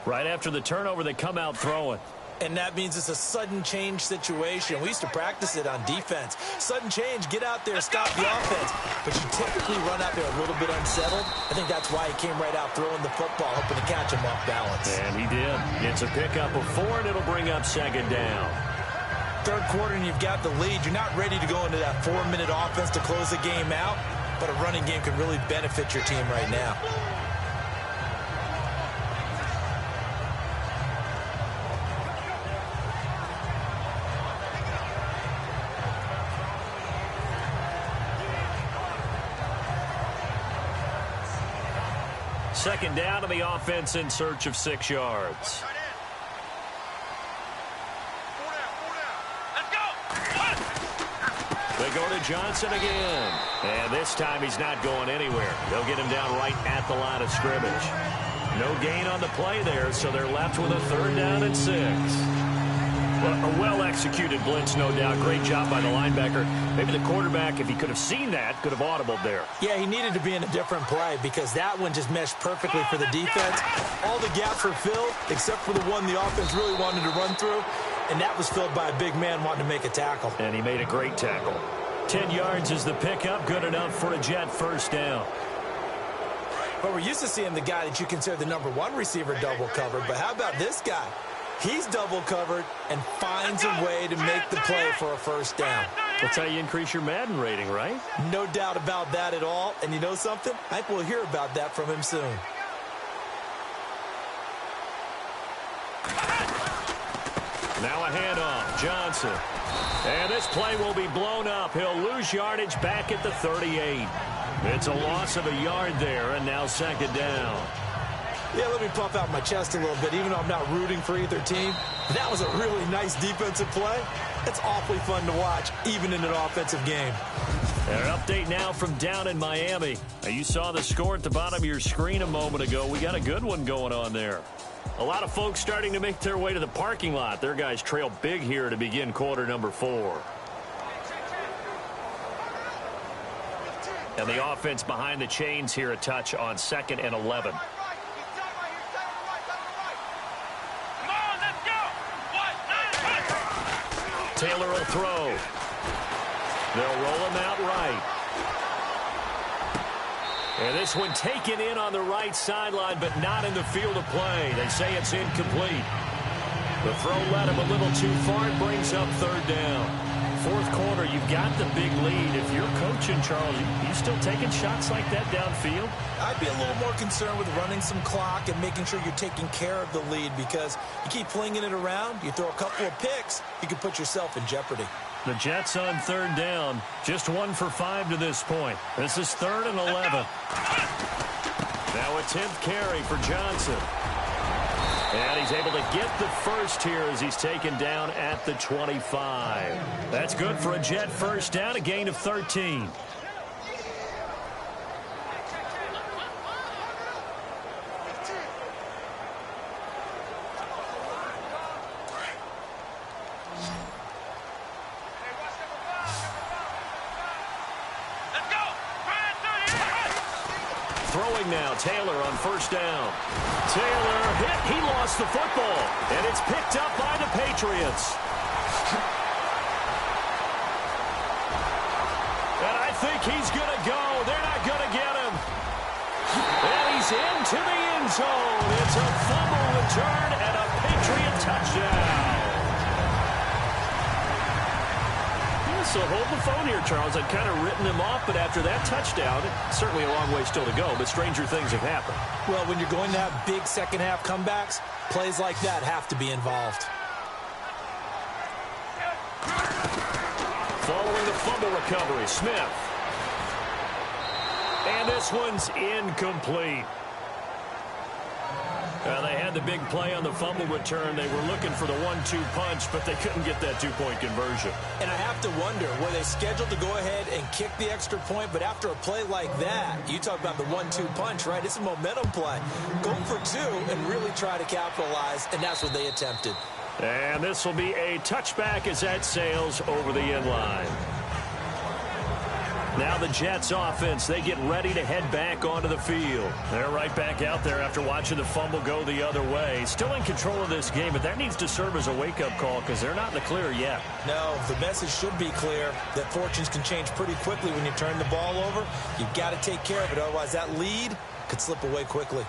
A: Right after the turnover, they come out throwing.
B: And that means it's a sudden change situation. We used to practice it on defense. Sudden change, get out there, stop the offense. But you typically run out there a little bit unsettled. I think that's why he came right out throwing the football, hoping to catch him off balance.
A: And he did. It's a pickup of 4, and it'll bring up second down.
B: Third quarter, and you've got the lead. You're not ready to go into that 4-minute offense to close the game out, but a running game can really benefit your team right now.
A: Second down to the offense in search of 6 yards. They go to Johnson again. And this time he's not going anywhere. They'll get him down right at the line of scrimmage. No gain on the play there, so they're left with a third down and 6. Well, a well-executed blitz, no doubt. Great job by the linebacker. Maybe the quarterback, if he could have seen that, could have audibled there.
B: Yeah, he needed to be in a different play because that one just meshed perfectly for the defense. All the gaps were filled except for the one the offense really wanted to run through, and that was filled by a big man wanting to make a tackle.
A: And he made a great tackle. 10 yards is the pickup, good enough for a Jet first down.
B: But we're used to seeing the guy that you consider the number 1 receiver double covered, but how about this guy? He's double covered and finds a way to make the play for a first down.
A: That's how you increase your Madden rating, right?
B: No doubt about that at all. And you know something? I think we'll hear about that from him soon.
A: Now a handoff, Johnson. And this play will be blown up. He'll lose yardage back at the 38. It's a loss of a yard there, and now second down.
B: Yeah, let me puff out my chest a little bit, even though I'm not rooting for either team. That was a really nice defensive play. It's awfully fun to watch, even in an offensive game.
A: An update now from down in Miami. Now, you saw the score at the bottom of your screen a moment ago. We got a good one going on there. A lot of folks starting to make their way to the parking lot. Their guys trail big here to begin quarter number 4. And the offense behind the chains here a touch on 2nd and 11. Taylor will throw. They'll roll him out right. And this one taken in on the right sideline, but not in the field of play. They say it's incomplete. The throw led him a little too far. It brings up third down. Fourth quarter, you've got the big lead. If you're coaching, Charles, you still taking shots like that downfield?
B: I'd be a little more concerned with running some clock and making sure you're taking care of the lead, because you keep flinging it around, you throw a couple of picks, you can put yourself in jeopardy.
A: The Jets on third down, just 1 for 5 to this point. This is 3rd and 11. Now a 10th carry for Johnson. And he's able to get the first here as he's taken down at the 25. That's good for a Jet first down, a gain of 13. throwing now. Taylor on first down. Taylor hit. He lost the football. And it's picked up by the Patriots. And I think he's going to go. They're not going to get him. And he's into the end zone. It's a fumble return and a Patriot touchdown. So hold the phone here, Charles. I'd kind of written him off, but after that touchdown, certainly a long way still to go, but stranger things have happened.
B: Well, when you're going to have big second-half comebacks, plays like that have to be involved.
A: Following the fumble recovery, Smith. And this one's incomplete. They had the big play on the fumble return. They were looking for the 1-2 punch, but they couldn't get that two-point conversion.
B: And I have to wonder, were they scheduled to go ahead and kick the extra point? But after a play like that, you talk about the 1-2 punch, right? It's a momentum play. Go for two and really try to capitalize, and that's what they attempted.
A: And this will be a touchback as that sails over the end line. Now the Jets offense, they get ready to head back onto the field. They're right back out there after watching the fumble go the other way. Still in control of this game, but that needs to serve as a wake-up call because they're not in the clear yet.
B: No, the message should be clear that fortunes can change pretty quickly when you turn the ball over. You've got to take care of it, otherwise that lead could slip away quickly.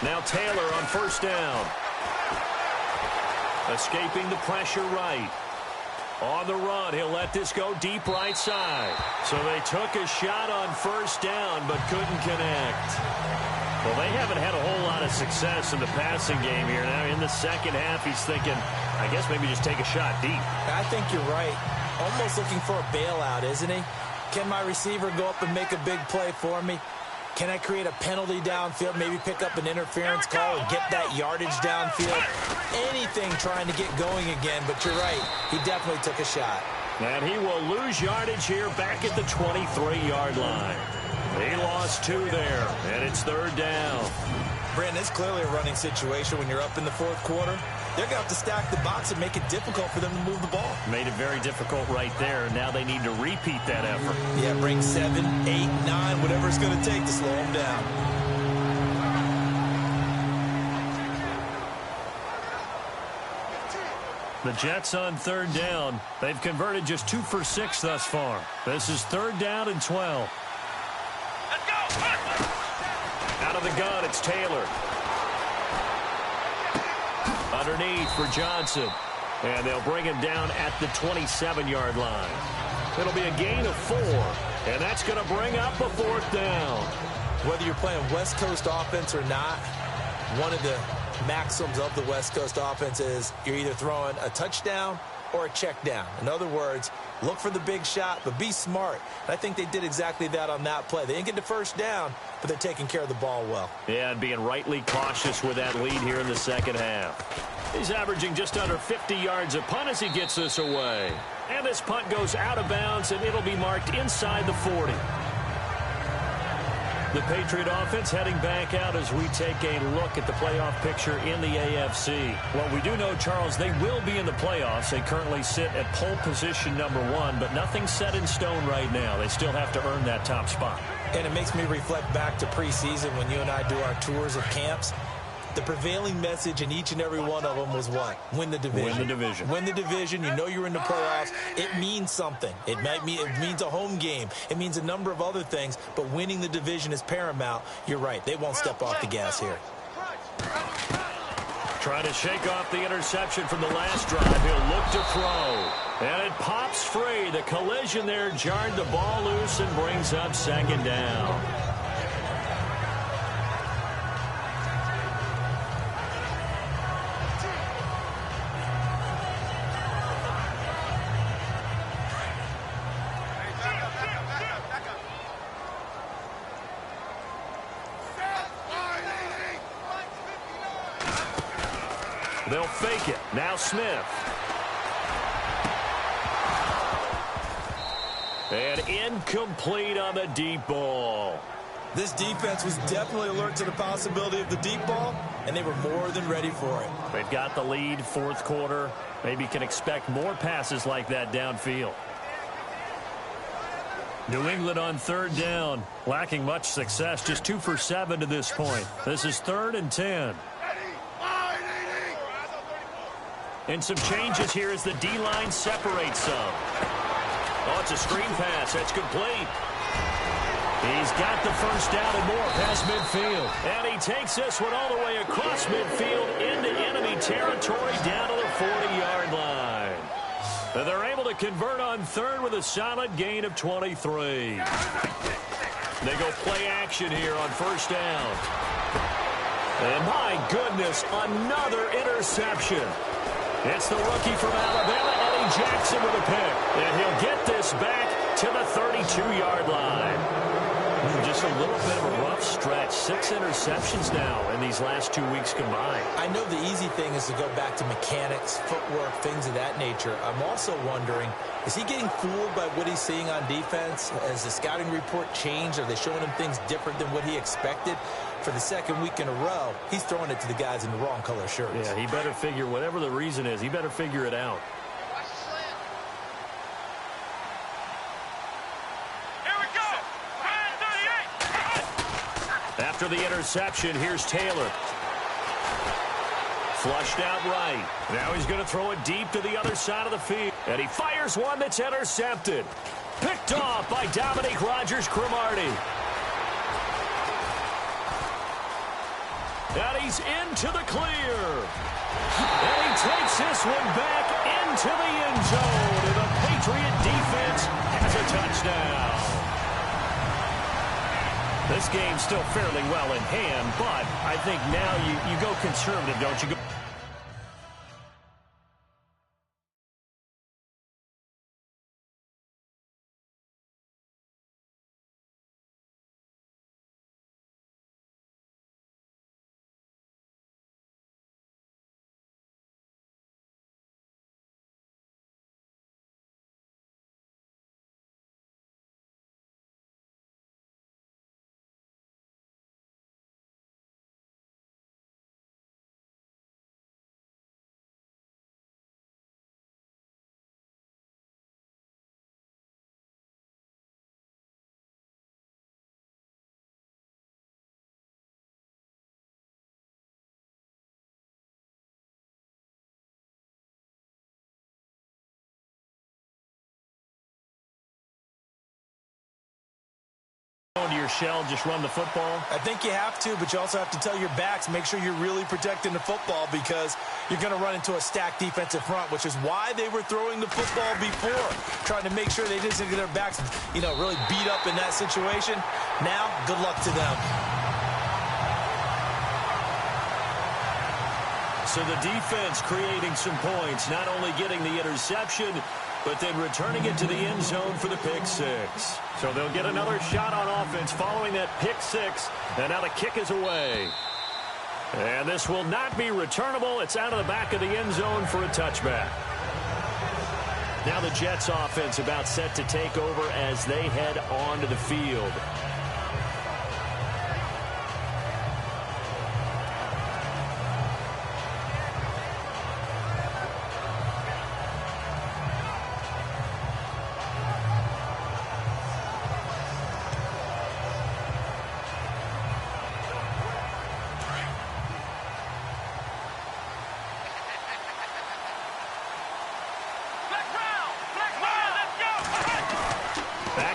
A: Now Taylor on first down. Escaping the pressure right. On the run, he'll let this go deep right side. So they took a shot on first down, but couldn't connect. Well, they haven't had a whole lot of success in the passing game here. Now, in the second half, he's thinking, I guess maybe just take a shot deep.
B: I think you're right. Almost looking for a bailout, isn't he? Can my receiver go up and make a big play for me? Can I create a penalty downfield, maybe pick up an interference call and get that yardage downfield? Anything trying to get going again, but you're right. He definitely took a shot.
A: And he will lose yardage here back at the 23-yard line. He lost two there, and it's third down.
B: Brandon, it's clearly a running situation when you're up in the fourth quarter. They're going to have to stack the box and make it difficult for them to move the ball.
A: Made it very difficult right there. Now they need to repeat that effort.
B: Yeah, bring 7, 8, 9, whatever it's going to take to slow them down.
A: The Jets on third down. They've converted just 2 for 6 thus far. This is third down and 12.
C: Let's go!
A: Out of the gun, it's Taylor. Underneath for Johnson. And they'll bring him down at the 27-yard line. It'll be a gain of 4. And that's going to bring up a fourth down.
B: Whether you're playing West Coast offense or not, one of the maxims of the West Coast offense is you're either throwing a touchdown or a check down. In other words, look for the big shot, but be smart. And I think they did exactly that on that play. They didn't get the first down, but they're taking care of the ball well.
A: Yeah, and being rightly cautious with that lead here in the second half. He's averaging just under 50 yards a punt as he gets this away. And this punt goes out of bounds, and it'll be marked inside the 40. The Patriot offense heading back out as we take a look at the playoff picture in the AFC. Well, we do know, Charles, they will be in the playoffs. They currently sit at pole position number 1, but nothing's set in stone right now. They still have to earn that top spot.
B: And it makes me reflect back to preseason when you and I do our tours of camps. The prevailing message in each and every one of them was what? Win the division.
A: Win the division.
B: Win the division. You know you're in the playoffs. It means something. It means a home game. It means a number of other things, but winning the division is paramount. You're right. They won't step off the gas here.
A: Trying to shake off the interception from the last drive. He'll look to throw. And it pops free. The collision there jarred the ball loose and brings up second down. They'll fake it. Now Smith. And incomplete on the deep ball.
B: This defense was definitely alert to the possibility of the deep ball, and they were more than ready for it.
A: They've got the lead, fourth quarter. Maybe can expect more passes like that downfield. New England on third down, lacking much success, just 2 for 7 to this point. This is 3rd and 10. And some changes here as the D-line separates some. Oh, it's a screen pass. That's complete. He's got the first down and more past midfield. And he takes this one all the way across midfield into enemy territory down to the 40-yard line. And they're able to convert on third with a solid gain of 23. They go play action here on first down. And my goodness, another interception. It's the rookie from Alabama, Eddie Jackson, with a pick. And he'll get this back to the 32-yard line. Just a little bit of a rough stretch. 6 interceptions now in these last 2 weeks combined.
B: I know the easy thing is to go back to mechanics, footwork, things of that nature. I'm also wondering, is he getting fooled by what he's seeing on defense? Has the scouting report changed? Are they showing him things different than what he expected? For the second week in a row, he's throwing it to the guys in the wrong color shirts.
A: Yeah, he better figure, whatever the reason is, he better figure it out. After the interception, here's Taylor. Flushed out right. Now he's going to throw it deep to the other side of the field. And he fires one that's intercepted. Picked off by Dominique Rodgers-Cromartie. And he's into the clear. And he takes this one back into the end zone. And the Patriot defense has a touchdown. This game's still fairly well in hand, but I think now you go conservative, don't you? Into your shell, just run the football?
B: I think you have to, but you also have to tell your backs, make sure you're really protecting the football because you're going to run into a stacked defensive front, which is why they were throwing the football before, trying to make sure they didn't get their backs, really beat up in that situation. Now, good luck to them.
A: So the defense creating some points, not only getting the interception, but then returning it to the end zone for the pick six. So they'll get another shot on offense following that pick six. And now the kick is away. And this will not be returnable. It's out of the back of the end zone for a touchback. Now the Jets offense about set to take over as they head onto the field.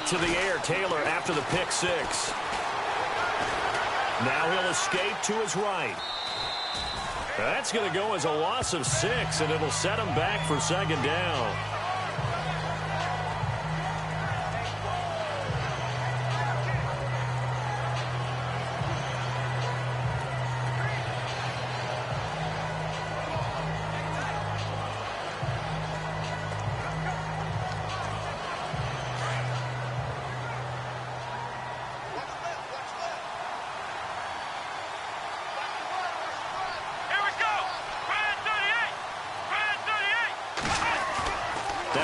A: To the air, Taylor after the pick six. Now he'll escape to his right. That's going to go as a loss of 6, and it'll set him back for second down.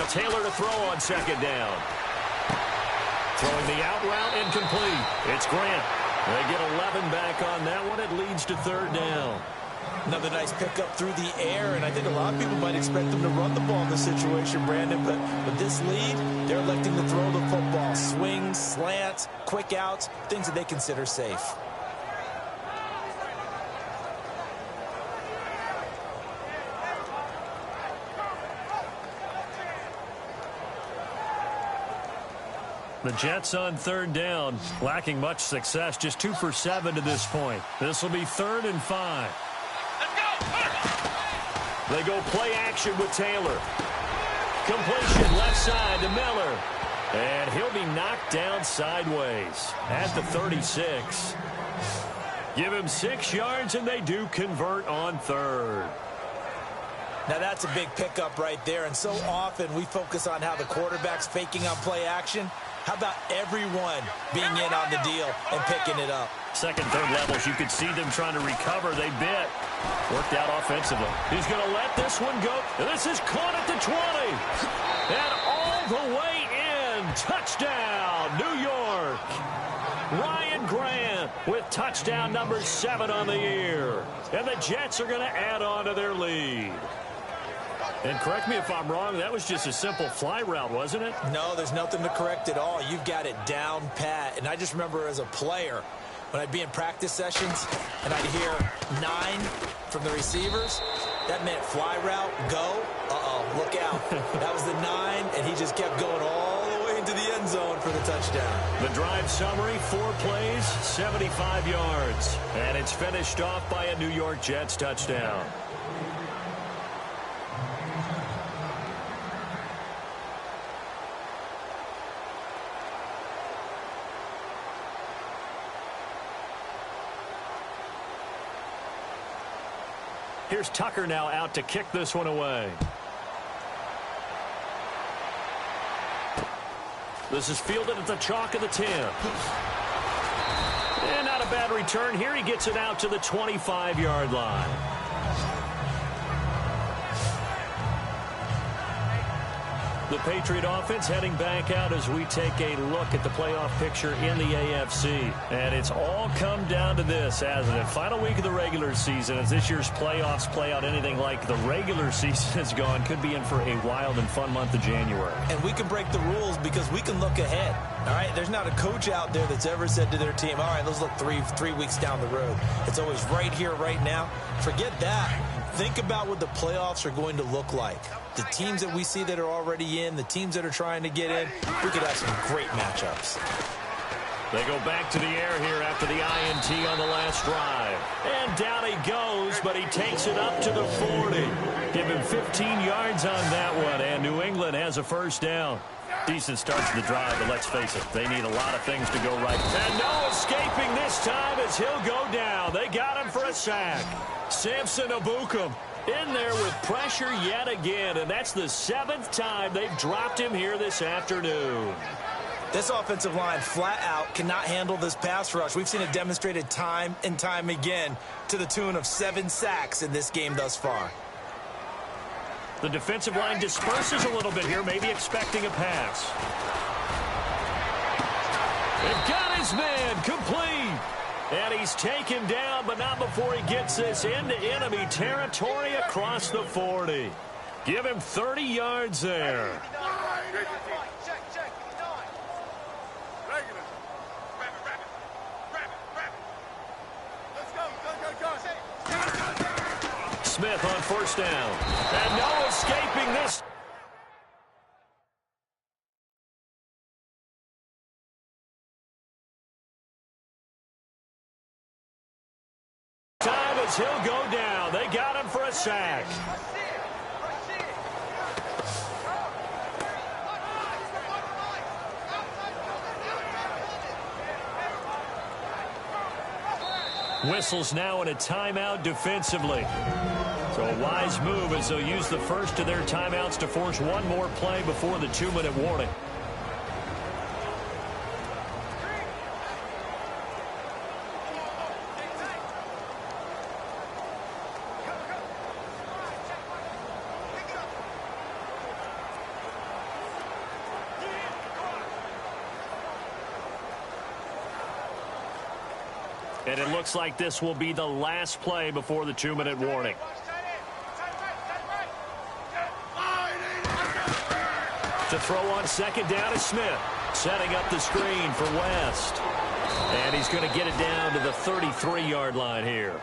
A: Taylor to throw on second down. Throwing the out route incomplete. It's Grant. They get 11 back on that one. It leads to third down.
B: Another nice pickup through the air, and I think a lot of people might expect them to run the ball in this situation, Brandon, but with this lead, they're electing to throw the football. Swings, slants, quick outs, things that they consider safe.
A: The Jets on third down, lacking much success, just 2 for 7 to this point. This will be 3rd and 5. They go play action with Taylor. Completion left side to Miller. And he'll be knocked down sideways at the 36. Give him 6 yards, and they do convert on 3rd.
B: Now that's a big pickup right there, and so often we focus on how the quarterback's faking on play action. How about everyone being in on the deal and picking it up?
A: Second, third levels, you could see them trying to recover. They bit. Worked out offensively. He's going to let this one go. And this is caught at the 20. And all the way in. Touchdown, New York. Ryan Grant with touchdown number 7 on the year. And the Jets are going to add on to their lead. And correct me if I'm wrong, that was just a simple fly route, wasn't it?
B: No, there's nothing to correct at all. You've got it down pat. And I just remember as a player, when I'd be in practice sessions and I'd hear 9 from the receivers, that meant fly route, go, look out. That was the 9, and he just kept going all the way into the end zone for the touchdown.
A: The drive summary, 4 plays, 75 yards. And it's finished off by a New York Jets touchdown. Here's Tucker now out to kick this one away. This is fielded at the chalk of the 10. And not a bad return here. He gets it out to the 25-yard line. The Patriot offense heading back out as we take a look at the playoff picture in the AFC. And it's all come down to this, hasn't it? Final week of the regular season, as this year's playoffs play out anything like the regular season has gone, could be in for a wild and fun month of January.
B: And we can break the rules because we can look ahead. All right, there's not a coach out there that's ever said to their team, all right, let's look three weeks down the road. It's always right here, right now. Forget that. Think about what the playoffs are going to look like. The teams that we see that are already in, the teams that are trying to get in, we could have some great matchups.
A: They go back to the air here after the INT on the last drive. And down he goes, but he takes it up to the 40. Give him 15 yards on that one, and New England has a first down. Decent start to the drive, but let's face it, they need a lot of things to go right. And no escaping this time as he'll go down. They got him for a sack. Samson Abukum in there with pressure yet again, and that's the 7th time they've dropped him here this afternoon.
B: This offensive line flat out cannot handle this pass rush. We've seen it demonstrated time and time again to the tune of 7 sacks in this game thus far.
A: The defensive line disperses a little bit here, maybe expecting a pass. They've got his man complete. And he's taken down, but not before he gets this into enemy territory across the 40. Give him 30 yards there. Smith on first down. And no escaping this. Time as he'll go down. They got him for a sack. Whistles now in a timeout defensively. So a wise move as they'll use the first of their timeouts to force one more play before the 2-minute warning. And it looks like this will be the last play before the 2-minute warning. To throw on second down is Smith. Setting up the screen for West. And he's going to get it down to the 33-yard line here.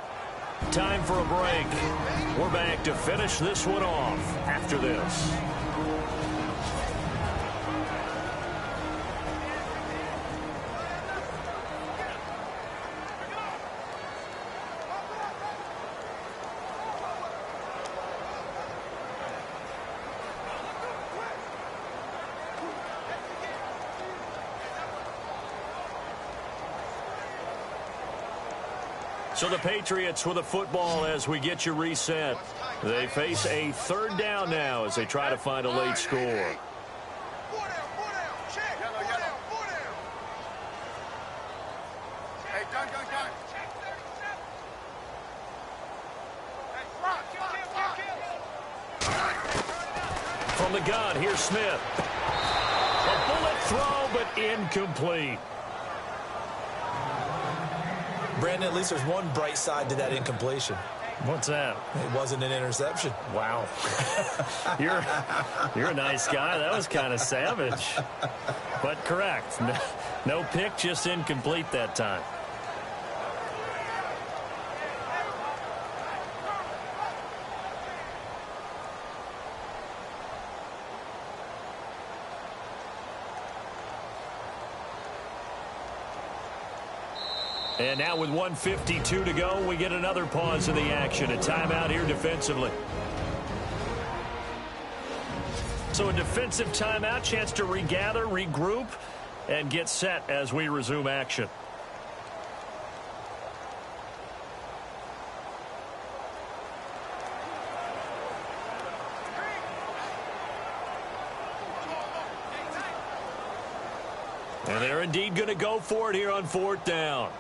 A: Time for a break. We're back to finish this one off after this. So the Patriots with the football as we get you reset. They face a third down now as they try to find a late score. From the gun, here's Smith. A bullet throw, but incomplete.
B: Brandon, at least there's one bright side to that incompletion.
A: What's that?
B: It wasn't an interception.
A: Wow. You're a nice guy. That was kind of savage. But correct. No pick, just incomplete that time. And now with 1:52 to go, we get another pause in the action. A timeout here defensively. So a defensive timeout, chance to regather, regroup, and get set as we resume action. And they're indeed going to go for it here on fourth down.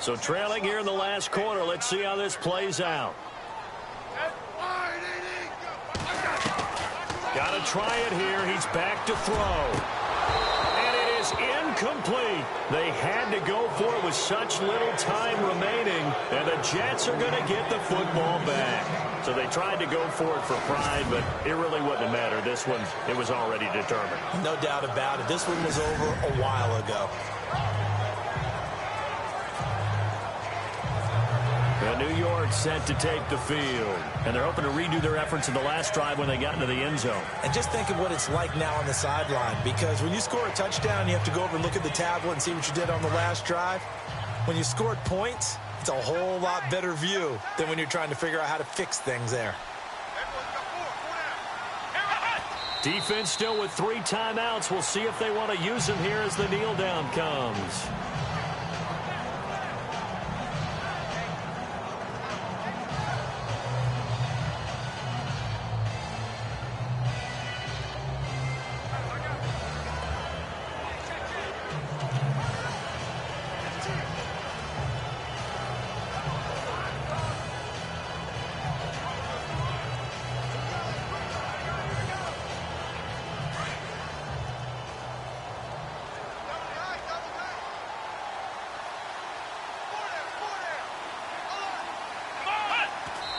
A: So trailing here in the last quarter. Let's see how this plays out. Got to try it here. He's back to throw. And it is incomplete. They had to go for it with such little time remaining. And the Jets are going to get the football back. So they tried to go for it for pride, but it really wouldn't have mattered. This one, it was already determined.
B: No doubt about it. This one was over a while ago.
A: And New York set to take the field. And they're hoping to redo their efforts in the last drive when they got into the end zone.
B: And just think of what it's like now on the sideline. Because when you score a touchdown, you have to go over and look at the tablet and see what you did on the last drive. When you scored points, it's a whole lot better view than when you're trying to figure out how to fix things there.
A: Defense still with 3 timeouts. We'll see if they want to use them here as the kneel down comes.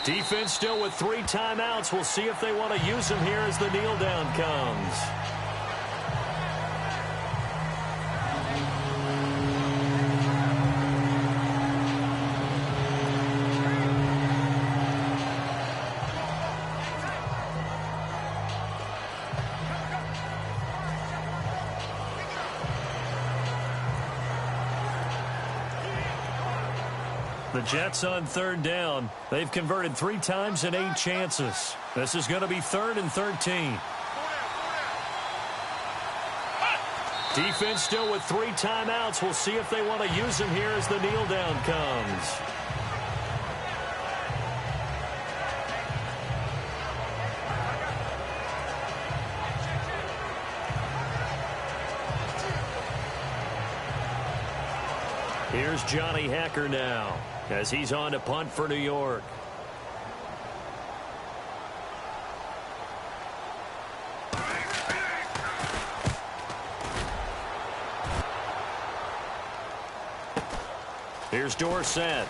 A: Defense still with 3 timeouts. We'll see if they want to use them here as the kneel down comes. The Jets on third down. They've converted 3 times in 8 chances. This is going to be 3rd and 13. Defense still with 3 timeouts. We'll see if they want to use them here as the kneel down comes. Here's Johnny Hacker now as he's on to punt for New York. Here's Dorsett.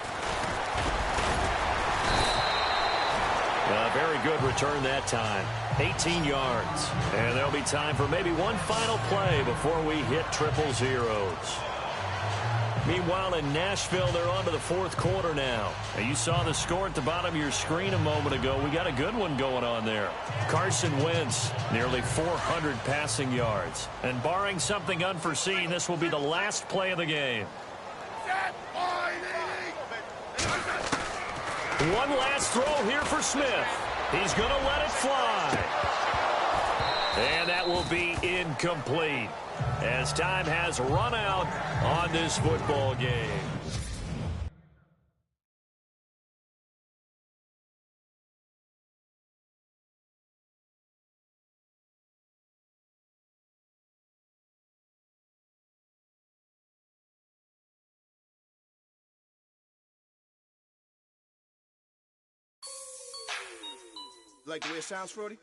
A: A very good return that time. 18 yards. And there'll be time for maybe one final play before we hit triple zeros. Meanwhile, in Nashville, they're on to the fourth quarter now. And you saw the score at the bottom of your screen a moment ago. We got a good one going on there. Carson Wentz, nearly 400 passing yards. And barring something unforeseen, this will be the last play of the game. One last throw here for Smith. He's going to let it fly. And that will be incomplete, as time has run out on this football game.
D: Like the way it sounds, Frody?